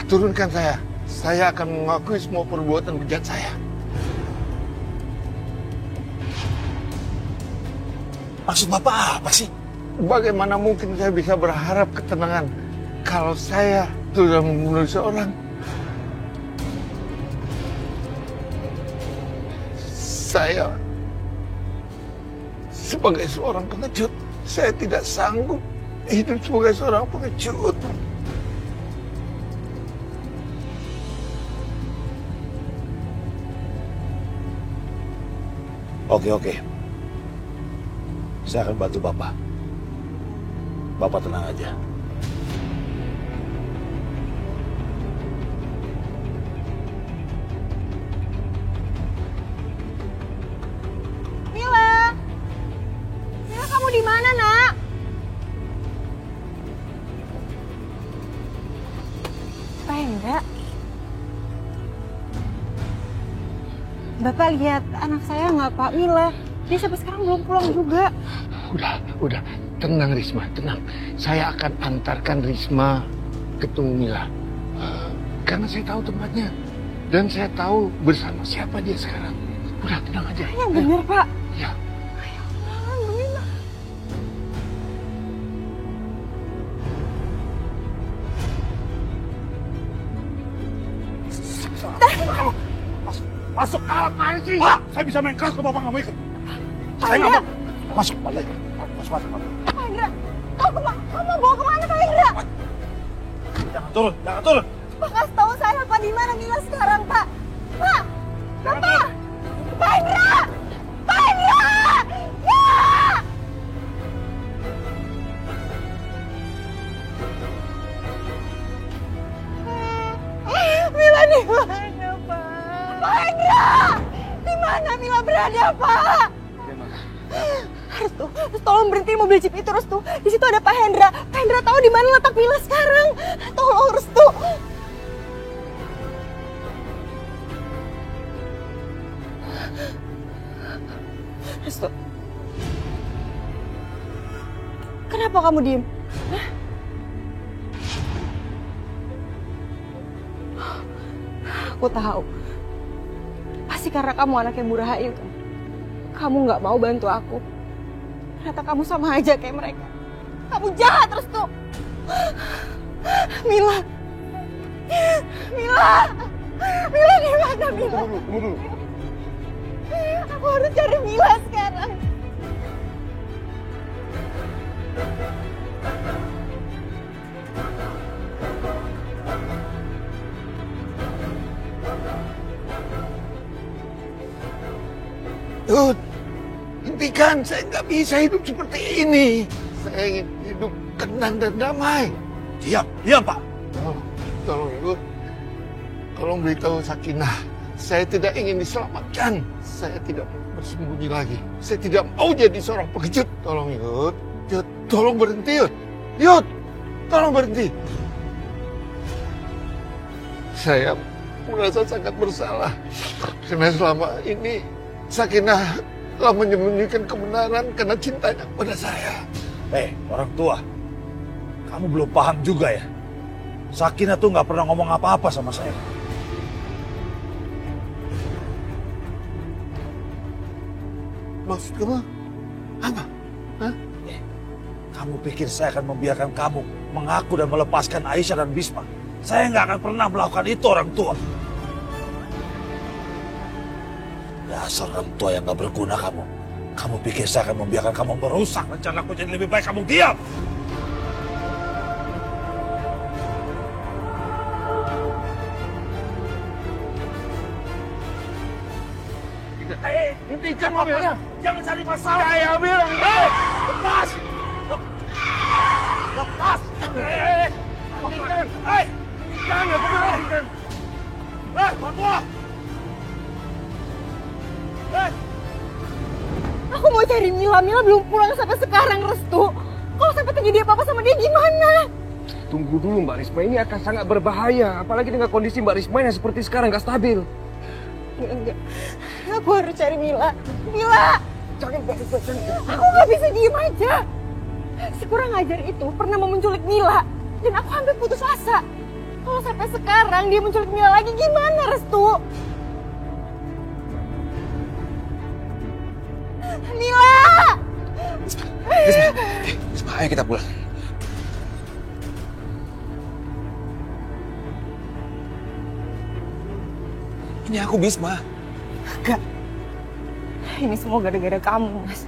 Turunkan saya. Saya akan mengakui semua perbuatan bejat saya. Maksud Bapak apa sih? Bagaimana mungkin saya bisa berharap ketenangan kalau saya sudah membunuh seorang? Saya sebagai seorang pengecut, saya tidak sanggup hidup sebagai seorang pengecut. Oke. Saya akan bantu Bapak. Bapak tenang aja. Mila, kamu di mana nak? Enggak. Bapak lihat anak saya nggak Pak? Mila, dia sampai sekarang belum pulang juga. Udah, tenang Risma, tenang. Saya akan antarkan Risma ketemu Mila. Karena saya tahu tempatnya. Dan saya tahu bersama siapa dia sekarang. Udah, tenang aja. Yang benar Pak. Ya. Alhamdulillah. Masuk apaan sih? Pak, saya bisa main keras kalau Bapak nggak mau ikut. Saya nggak mau. Masuk, balik. Masuk. Pak Indra, kamu bawa kemana Pak Indra? turun, jangan turun. Pak, kasih tahu saya Pak di mana Mila sekarang, Pak. Pak, Pak, Pak Hendra, Pak Hendra, ya! Mila di mana, Pak? Pak Hendra, di mana Mila berada, Pak? Restu, tolong berhenti mobil jeep itu, Restu. Di situ ada Pak Hendra. Pak Hendra tahu di mana letak Mila sekarang. Tolong, Restu. Restu. Kenapa kamu diem? Hah? Aku tahu. Pasti karena kamu anaknya Bu Rahayu kan. Kamu nggak mau bantu aku. Ternyata kamu sama aja kayak mereka. Kamu jahat terus tuh. Mila. Mila. Mila di mana Mila? Tunggu dulu. Aku harus cari Mila sekarang. Yud, hentikan. Saya nggak bisa hidup seperti ini. Saya ingin hidup tenang dan damai. Diam, Pak. Tolong Yud. Tolong beritahu Sakinah. Saya tidak ingin diselamatkan. Saya tidak mau bersembunyi lagi. Saya tidak mau jadi seorang pengecut. Tolong Yud. Yud, tolong berhenti Yud. Yud, tolong berhenti. Saya merasa sangat bersalah. Karena selama ini Sakinah telah menyembunyikan kebenaran karena cintanya pada saya. Orang tua. Kamu belum paham juga ya? Sakinah tuh nggak pernah ngomong apa-apa sama saya. Maksud kamu apa? Hah? Kamu pikir saya akan membiarkan kamu mengaku dan melepaskan Aisyah dan Bisma? Saya nggak akan pernah melakukan itu, orang tua. Dasar orang tua yang nggak berguna kamu. Kamu pikir saya akan membiarkan kamu merusak rencanaku, jadi lebih baik kamu diam. Hentikan mobilnya. Jangan cari masalah. Saya bilang, lepas. Lepas. Hentikan. Hentikan, aku bilang. Fatwa. Aku mau cari Mila. Mila belum pulang sampai sekarang, Restu. Kalau sampai terjadi apa-apa sama dia gimana? Tunggu dulu Mbak Risma, ini akan sangat berbahaya. Apalagi dengan kondisi Mbak Risma yang seperti sekarang, gak stabil. Enggak. Aku harus cari Mila. Mila! Jangan. Aku gak bisa diem aja. Si kurang ajar itu pernah mau menculik Mila. Dan aku hampir putus asa. Kalau sampai sekarang dia menculik Mila lagi gimana, Restu? Mila! Bisma, ayo kita pulang. Ini aku Bisma. Enggak. Ini semua gara-gara kamu, Mas.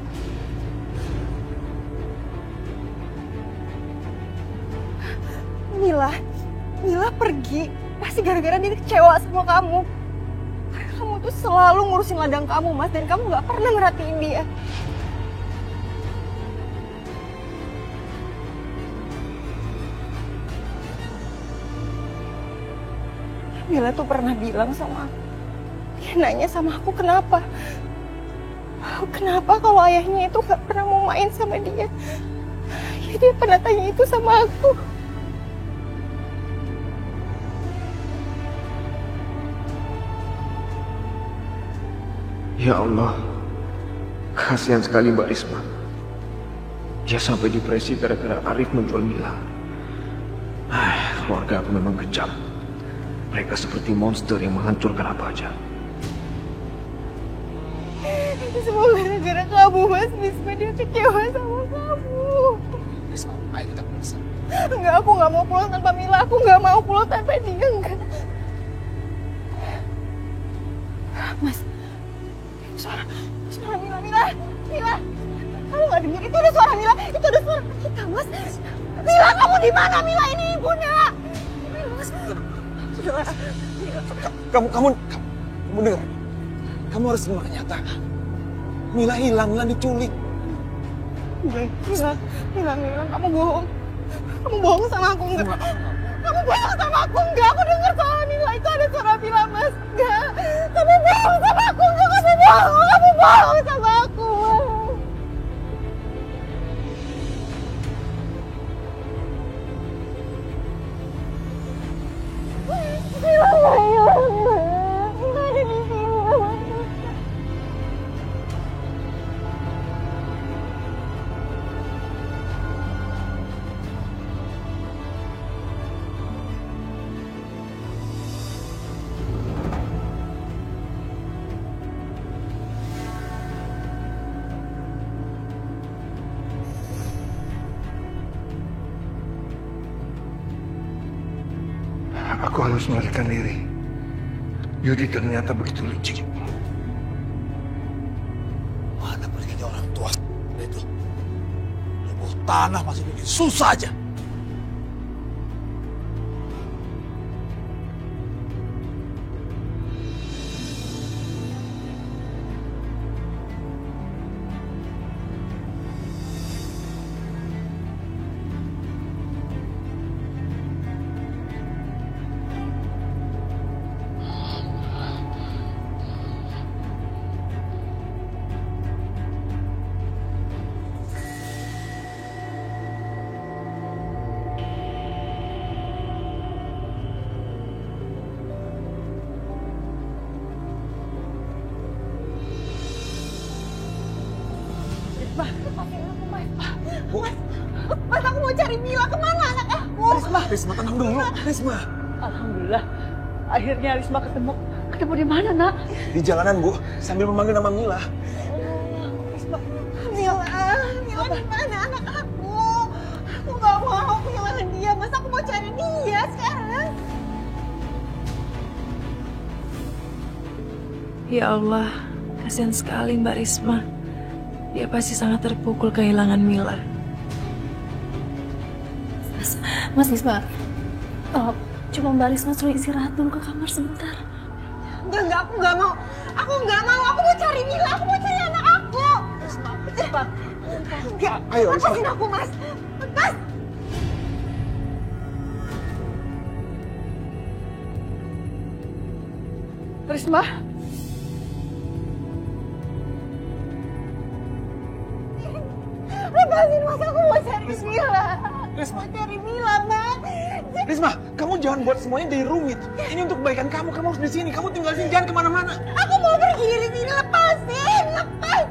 Mila pergi. Pasti gara-gara dia kecewa sama kamu. Karena kamu tuh selalu ngurusin ladang kamu, Mas. Dan kamu gak pernah merhatiin dia. Mila tuh pernah bilang sama aku. Dia nanya sama aku kenapa. Kenapa kalau ayahnya itu gak pernah mau main sama dia. Dia pernah tanya itu sama aku. Ya Allah, kasihan sekali Mbak Risma. Dia sampai depresi gara-gara Arif menjual Mila. Keluarga aku memang kejam. Mereka seperti monster yang menghancurkan apa aja. Itu semua gara-gara kamu, Mas. Bisma, dia kecewa sama kamu. Bisma, ayo kita pulang. Enggak, aku gak mau pulang tanpa Mila. Aku gak mau pulang tanpa dia, enggak. Mas, suara Mila. Kamu gak dengar? Itu ada suara Mila. Itu ada suara kita, Mas. Mila, kamu di mana? Mila, ini ibunda. Mila. Kamu dengar? Kamu harus terima kenyataan. Mila hilang, Mila diculik. Mila, kamu bohong. Kamu bohong sama aku, enggak? Kamu bohong sama aku, enggak? Aku dengar suara Mila, itu ada suara Mila, Mas. Enggak. Kamu bohong sama aku, enggak? Kamu bohong sama aku. Mila, Mila ada di sini. Aku harus melarikan diri. Yudi ternyata begitu licik. Mana perginya orang tua itu? Leboh tanah masih bikin susah aja. Mas, aku mau cari Mila. Kemana anak aku? Risma, tenang dulu. Risma. Alhamdulillah. Akhirnya Risma ketemu. Ketemu di mana, Nak? Di jalanan, Bu. Sambil memanggil nama Mila. Mila di mana anak aku? Aku nggak mau kehilangan dia, Mas. Aku mau cari dia sekarang. Ya Allah, kasihan sekali Mbak Risma. Dia pasti sangat terpukul kehilangan Mila. Mas Risma, cuma Mbak Risma suruh istirahat dulu ke kamar sebentar. Enggak, aku nggak mau. Aku nggak mau. Aku mau cari Mila. Aku mau cari anak aku. Cepat. Enggak, Ayo, Risma. lepasin aku, Mas. Lepas. Risma, lepasin, Mas. Aku mau cari Mila. Risma. Mau cari Mila, Mas. Risma, kamu jangan buat semuanya jadi rumit. Ini untuk kebaikan kamu. Kamu harus di sini. Kamu tinggal di sini. Jangan kemana-mana. Aku mau pergi dari sini. Lepasin. Lepas.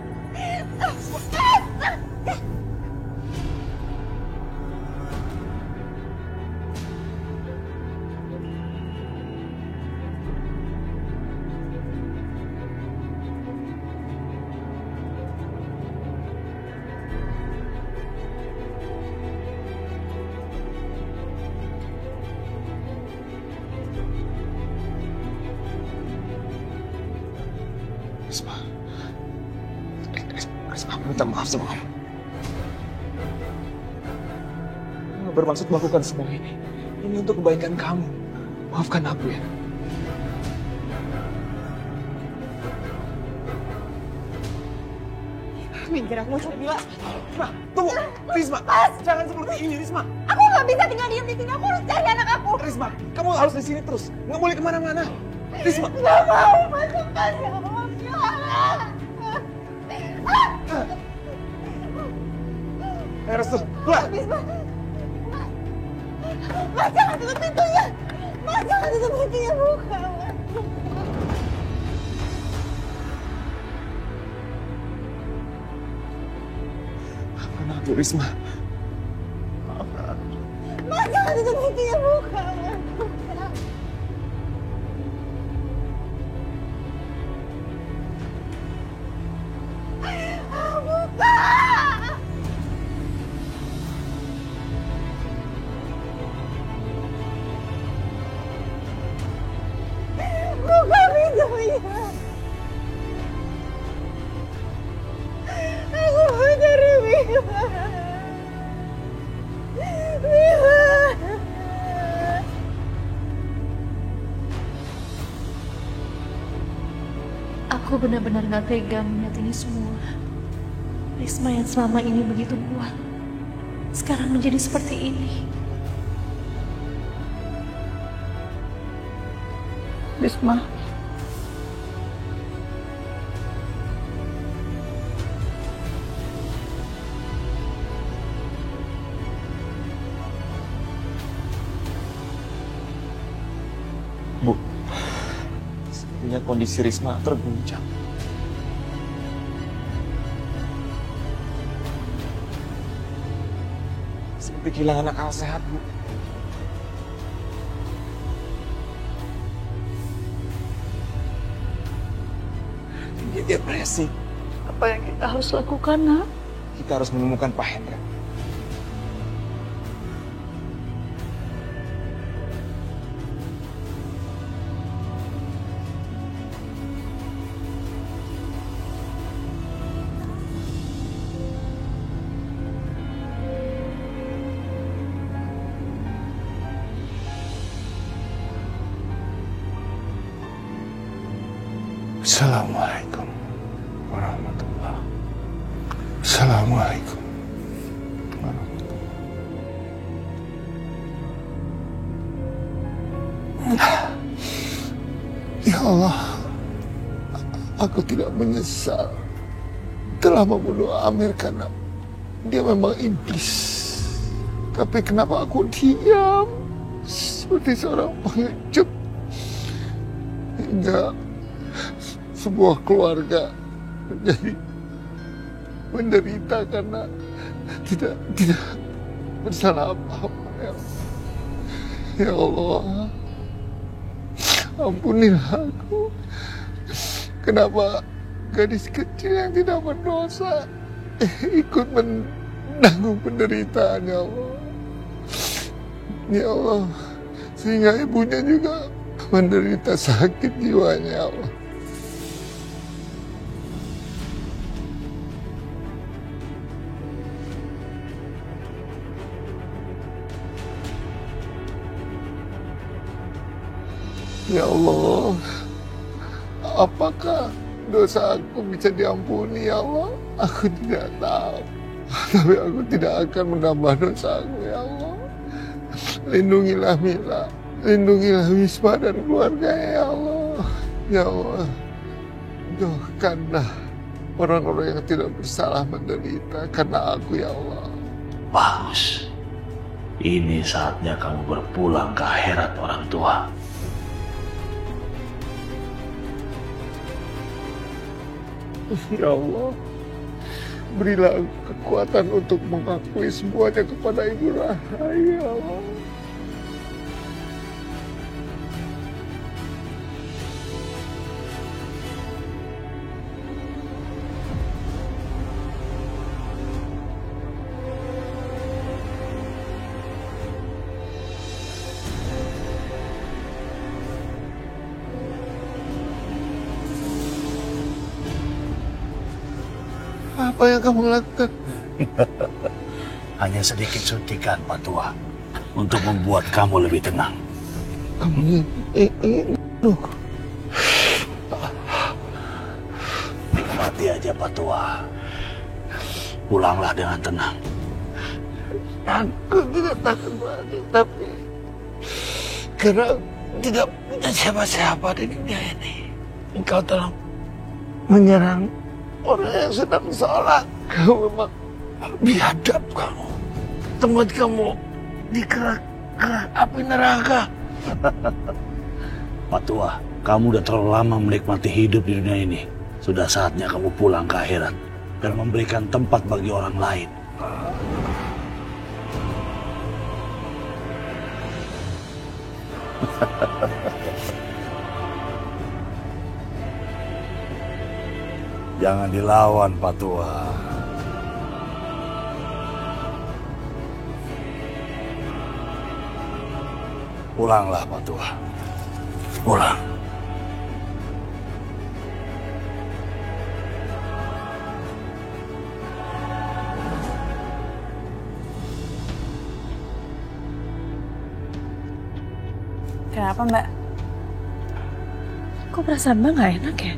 Risma, aku minta maaf sama kamu. Aku nggak bermaksud melakukan semua ini. Ini untuk kebaikan kamu. Maafkan aku ya. Minggir, aku mau cari Mila. Risma, tunggu. Risma, jangan seperti ini, Risma. Aku nggak bisa tinggal diam di sini. Aku harus cari anak aku. Risma, kamu harus di sini terus. Nggak boleh kemana-mana. Risma. Nggak mau, Mas. Lepasin aku mau Mila. Restu, keluar. Mas, jangan tutup pintunya. Mas, jangan tutup pintunya. Buka, Mas. Maafkan aku, Risma. Mas, jangan tutup pintunya. Buka, Mas. Buka. Buka pintunya. Aku mau cari Mila. Mila. Aku benar-benar gak tega melihat ini semua. Risma yang selama ini begitu kuat, sekarang menjadi seperti ini. Risma. Bu, sepertinya kondisi Risma terguncang. Seperti kehilangan akal sehat, Bu. Dia depresi. Apa yang kita harus lakukan, Nak? Kita harus menemukan Pak Hendra. Assalamualaikum warahmatullah. Assalamualaikum warahmatullah. Ya Allah, aku tidak menyesal telah membunuh Amir karena dia memang iblis. Tapi kenapa aku diam seperti seorang pengecut hingga sebuah keluarga menjadi menderita karena tidak bersalah apa-apa. Ya Allah, ampunilah aku. Kenapa gadis kecil yang tidak berdosa ikut menanggung penderitaan, ya Allah. Ya Allah, sehingga ibunya juga menderita sakit jiwanya, ya Allah. Ya Allah, apakah dosa aku bisa diampuni, ya Allah? Aku tidak tahu, tapi aku tidak akan menambah dosaku, ya Allah. Lindungilah Mila, lindungilah Wisma dan keluarganya, ya Allah. Ya Allah, jauhkanlah orang-orang yang tidak bersalah menderita karena aku, ya Allah. Bagus. Ini saatnya kamu berpulang ke akhirat orang tua. Ya Allah, berilah kekuatan untuk mengakui semuanya kepada Ibu Rahayu, ya Allah. Apa yang kamu lakukan? Hanya sedikit suntikan, Pak Tua, untuk membuat kamu lebih tenang. Kamu Nikmati aja, Pak Tua. Pulanglah dengan tenang. Aku tidak takut mati, tapi karena tidak punya siapa-siapa di dunia ini, engkau telah menyerang orang yang sedang sholat. Kamu memang biadab kamu. Tempat kamu di kerak api neraka. Pak Tua, kamu udah terlalu lama menikmati hidup di dunia ini. Sudah saatnya kamu pulang ke akhirat dan memberikan tempat bagi orang lain. Jangan dilawan, Pak Tua. Pulanglah, Pak Tua. Pulang. Kenapa, Mbak? Kok perasaan Mbak nggak enak ya?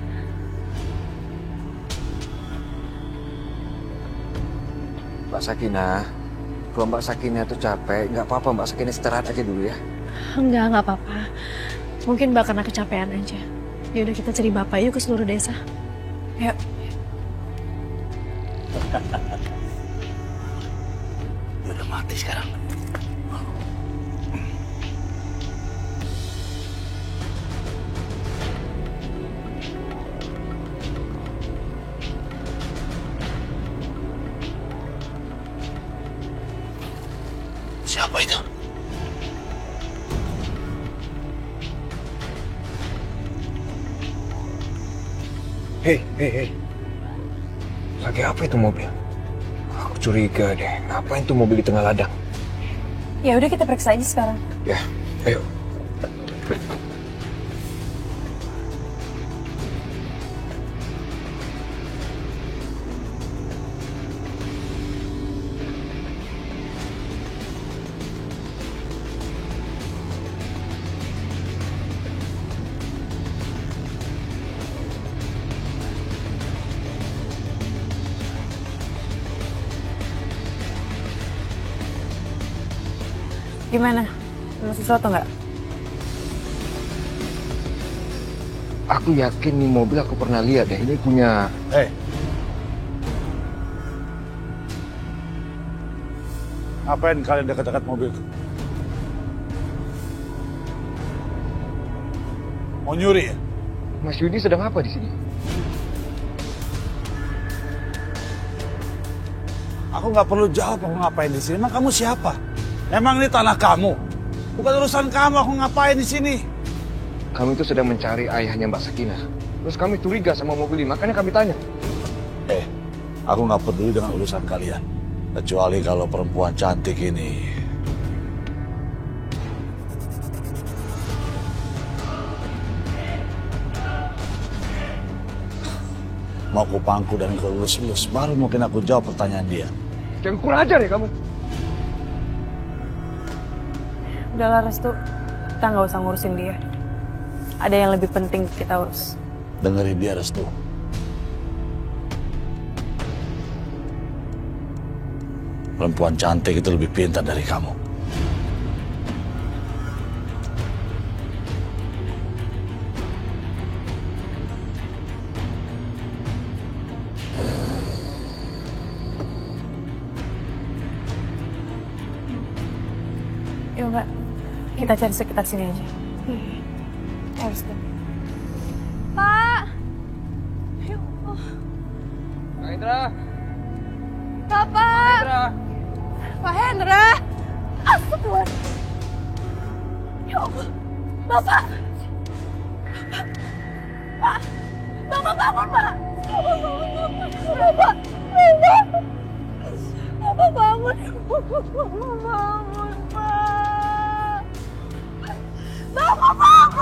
Mbak Sakinah, kalau Mbak Sakinah itu capek, nggak apa-apa Mbak Sakinah istirahat aja dulu ya. Nggak apa-apa. Mungkin Mbak karena kecapean aja. Ya udah kita cari Bapak yuk ke seluruh desa. Yuk. Dia udah mati sekarang. Siapa itu? Hei. Lagi apa itu mobil? Aku curiga deh, ngapain tuh mobil di tengah ladang? Ya udah kita periksa aja sekarang. Ya, ayo. Gimana? Ada sesuatu nggak? Aku yakin nih mobil aku pernah lihat deh. Ini punya... Ngapain kalian dekat-dekat mobilku? Mau nyuri ya? Mas Yudi sedang apa di sini? Aku nggak perlu jawab aku ngapain di sini. Emang kamu siapa? Emang ini tanah kamu? Bukan urusan kamu, aku ngapain di sini? Kami itu sedang mencari ayahnya Mbak Sakinah. Terus kami curiga sama mobil ini, makanya kami tanya. Aku nggak peduli dengan urusan kalian. Kecuali kalau perempuan cantik ini. Mau kupangku dan kelulus-lulus, baru mungkin aku jawab pertanyaan dia. Jangan kurang ajar ya kamu. Udahlah Restu, kita nggak usah ngurusin dia. Ada yang lebih penting kita urus. Dengerin dia, Restu. Perempuan cantik itu lebih pintar dari kamu. Yuk Mbak, kita cari sekitar sini aja. Harus deh. Pak! Pak Hendra! Bapak! Pak Hendra! Astagfirullah! Ya Allah! Bapak! Pak! Bapak bangun, Pak! Bapak bangun! Bapak! Bapak bangun! Bapak bangun, Pak! Bapak bangun! Bapak bangun,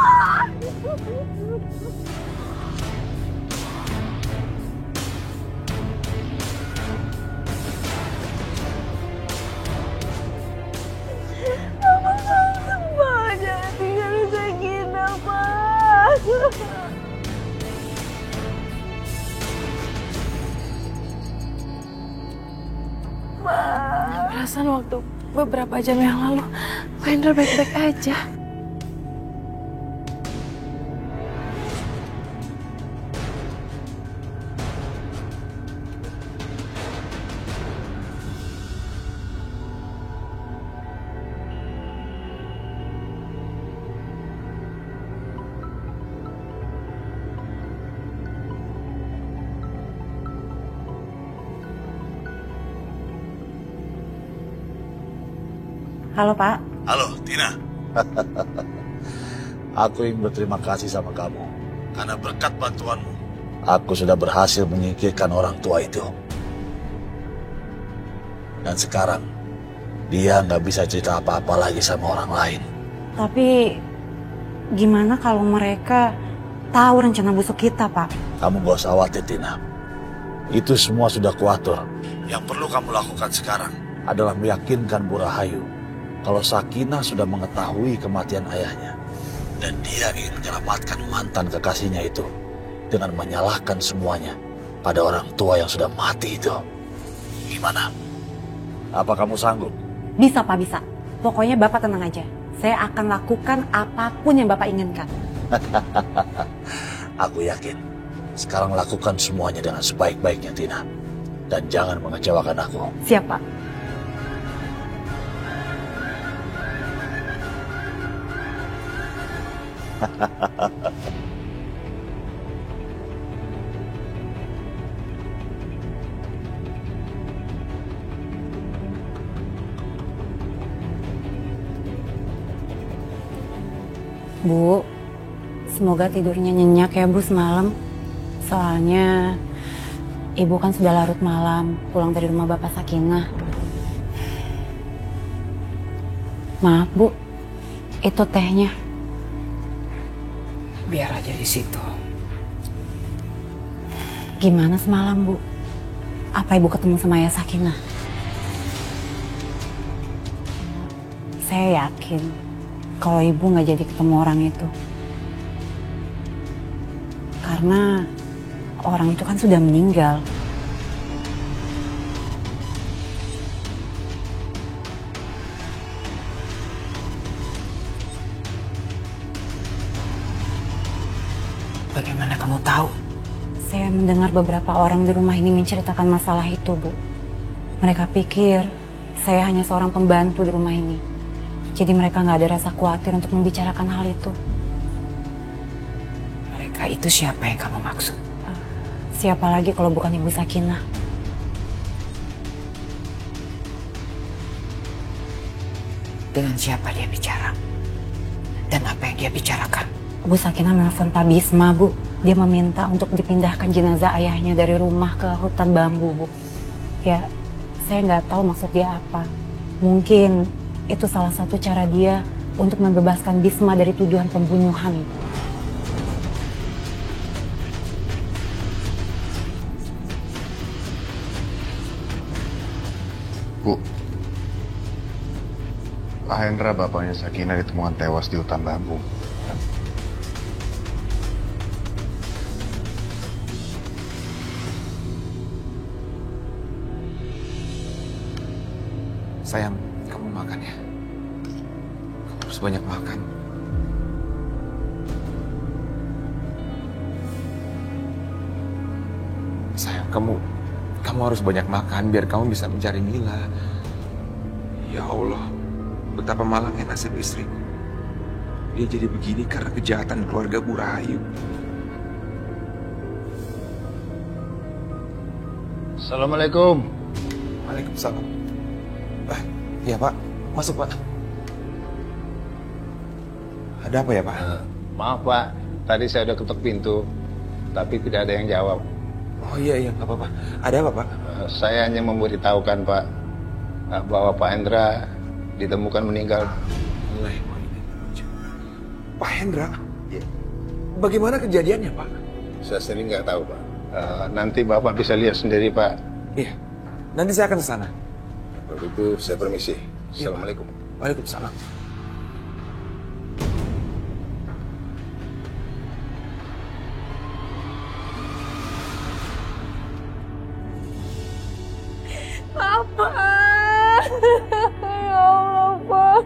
Pak! Jangan tinggalin Sakinah, Pak! Perasaan waktu beberapa jam yang lalu, Pak Hendra baik-baik aja. Halo Pak. Halo, Tina. Aku ingin berterima kasih sama kamu. Karena berkat bantuanmu, aku sudah berhasil menyingkirkan orang tua itu. Dan sekarang, dia nggak bisa cerita apa-apa lagi sama orang lain. Tapi gimana kalau mereka tahu rencana busuk kita, Pak? Kamu gak usah khawatir, Tina. Itu semua sudah kuatur. Yang perlu kamu lakukan sekarang adalah meyakinkan Bu Rahayu kalau Sakinah sudah mengetahui kematian ayahnya. Dan dia ingin menyelamatkan mantan kekasihnya itu dengan menyalahkan semuanya pada orang tua yang sudah mati itu. Gimana? Apa kamu sanggup? Bisa Pak, bisa. Pokoknya Bapak tenang aja. Saya akan lakukan apapun yang Bapak inginkan. Aku yakin. Sekarang lakukan semuanya dengan sebaik-baiknya, Tina. Dan jangan mengecewakan aku. Siap, Pak. Bu, semoga tidurnya nyenyak ya Bu semalam. Soalnya Ibu kan sudah larut malam pulang dari rumah Bapak Sakinah. Maaf Bu, itu tehnya. Biar aja di situ. Gimana semalam Bu? Apa Ibu ketemu sama Ayah Sakinah? Saya yakin kalau Ibu nggak jadi ketemu orang itu. Karena orang itu kan sudah meninggal. Bagaimana kamu tahu? Saya mendengar beberapa orang di rumah ini menceritakan masalah itu, Bu. Mereka pikir saya hanya seorang pembantu di rumah ini. Jadi mereka nggak ada rasa khawatir untuk membicarakan hal itu. Mereka itu siapa yang kamu maksud? Siapa lagi kalau bukan Ibu Sakinah? Dengan siapa dia bicara? Dan apa yang dia bicarakan? Bu Sakinah menelpon Pak Bisma, Bu. Dia meminta untuk dipindahkan jenazah ayahnya dari rumah ke hutan bambu, Bu. Ya, saya nggak tahu maksud dia apa. Mungkin itu salah satu cara dia untuk membebaskan Bisma dari tuduhan pembunuhan. Bu, Pak Hendra bapaknya Sakinah ditemukan tewas di hutan bambu. Sayang, kamu makan ya. Kamu harus banyak makan. Sayang, kamu harus banyak makan biar kamu bisa mencari Mila. Ya Allah, betapa malangnya nasib istriku. Dia jadi begini karena kejahatan keluarga Bu Rahayu. Assalamualaikum. Waalaikumsalam. Iya Pak, masuk Pak. Ada apa ya Pak? Maaf Pak, tadi saya udah ketuk pintu, tapi tidak ada yang jawab. Oh iya, nggak apa-apa. Ada apa Pak? Saya hanya memberitahukan Pak, bahwa Pak Hendra ditemukan meninggal. Pak Hendra? Bagaimana kejadiannya Pak? Saya sendiri nggak tahu Pak. Nanti Bapak bisa lihat sendiri Pak. Iya, nanti saya akan ke sana. Kalau itu saya permisi. Assalamualaikum. Waalaikumsalam. Apa? Ya Allah, Pak.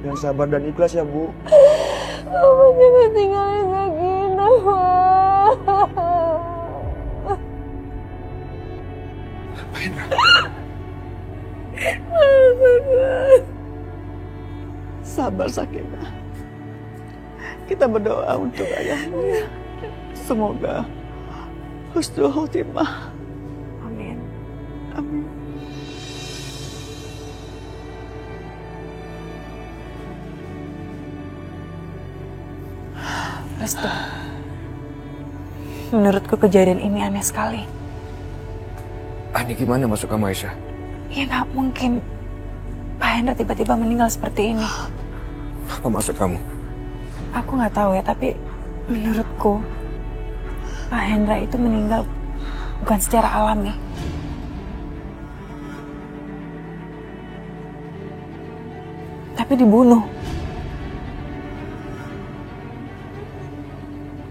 Yang sabar dan ikhlas ya Bu. Apa jangan tinggalin Sakinah, Pak. Pak Hendra. Sabar Sakinah. Kita berdoa untuk ayahmu ya. Semoga husnul khotimah. Amin. Amin. Restu. Menurutku kejadian ini aneh sekali. Aneh gimana maksud kamu Aisyah? Ya nggak mungkin Pak Hendra tiba-tiba meninggal seperti ini. Apa maksud kamu? Aku nggak tahu ya, tapi menurutku Pak Hendra itu meninggal bukan secara alami. Tapi dibunuh.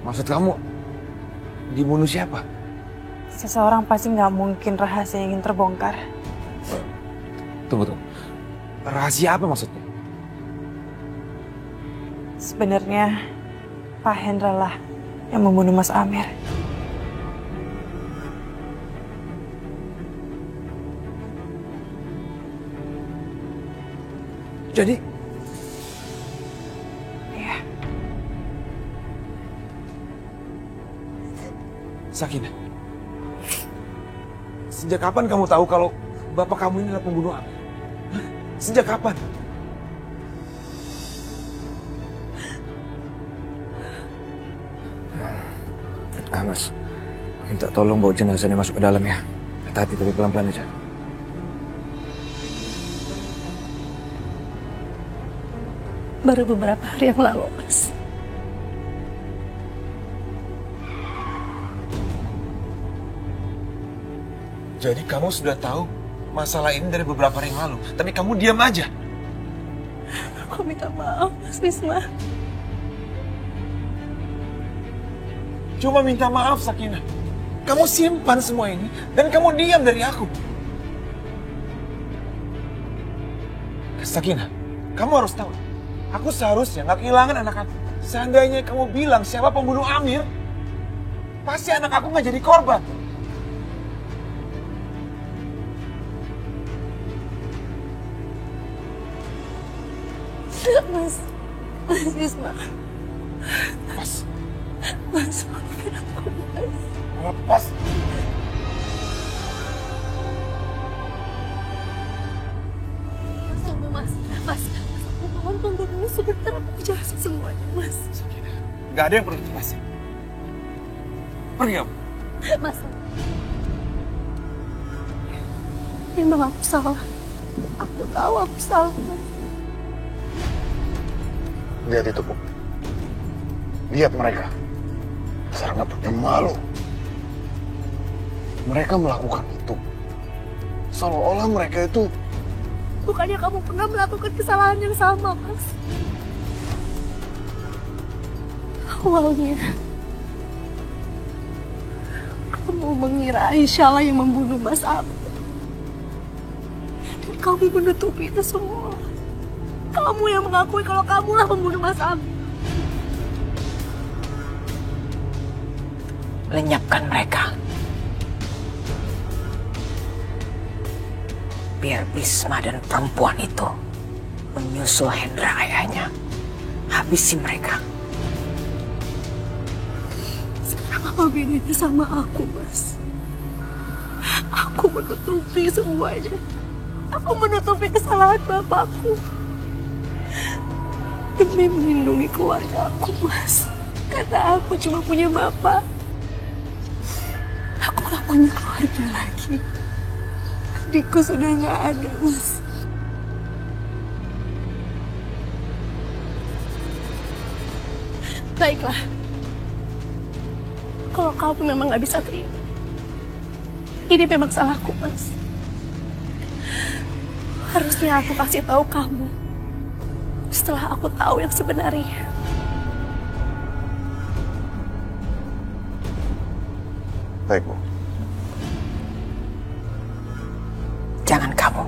Maksud kamu dibunuh siapa? Seseorang pasti nggak mungkin rahasia ingin terbongkar. Tunggu. Rahasia apa maksudnya? Sebenarnya Pak Hendra lah yang membunuh Mas Amir. Jadi? Iya. Sakinah, sejak kapan kamu tahu kalau bapak kamu ini adalah pembunuh Amir? Sejak kapan? Mas, minta tolong bawa jenazahnya masuk ke dalam ya. Hati-hati tapi pelan-pelan aja. Baru beberapa hari yang lalu, Mas. Jadi kamu sudah tahu masalah ini dari beberapa hari yang lalu, tapi kamu diam aja. Aku minta maaf, Mas Bisma. Cuma minta maaf, Sakinah. Kamu simpan semua ini dan kamu diam dari aku. Sakinah, kamu harus tahu. Aku seharusnya nggak kehilangan anak aku. Seandainya kamu bilang siapa pembunuh Amir, pasti anak aku nggak jadi korban. Mas Bisma. Mas, maafin aku, Mas. Lepas. Tunggu, Mas. Aku mohon tunggu dulu sebentar, aku jelasin semuanya, Mas. Gak ada yang perlu dijelasin. Pergi kamu. Mas. Memang aku salah. Aku tahu aku salah, Mas. Lihat itu, Bu. Lihat mereka. Dasar nggak punya malu. Mereka melakukan itu. Seolah-olah mereka itu... Bukannya kamu pernah melakukan kesalahan yang sama, Mas? Awalnya, kamu mengira Aisyah lah yang membunuh Mas Amir. Dan kamu menutupi itu semua. Kamu yang mengakui kalau kamulah pembunuh Mas Amir. Lenyapkan mereka. Biar Bisma dan perempuan itu menyusul Hendra ayahnya. Habisi mereka. Sekarang apa bedanya sama aku, Mas? Aku menutupi semuanya. Aku menutupi kesalahan bapakku. Demi melindungi keluarga aku, Mas. Karena aku cuma punya bapak. Aku gak punya keluarga lagi. Adikku sudah gak ada, Mas. Baiklah. Kalau kamu memang gak bisa terima. Ini memang salahku, Mas. Harusnya aku kasih tahu kamu. Setelah aku tahu yang sebenarnya. Baik, Bu. Jangan kamu.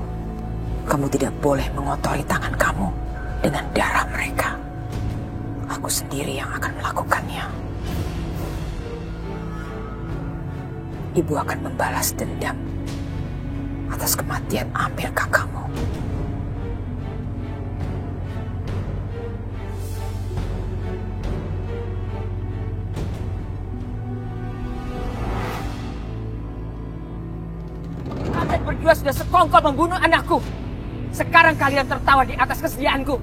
Kamu tidak boleh mengotori tangan kamu dengan darah mereka. Aku sendiri yang akan melakukannya. Ibu akan membalas dendam atas kematian Amir kakakmu. Kalian berdua sudah sekongkol membunuh anakku. Sekarang kalian tertawa di atas kesediaanku.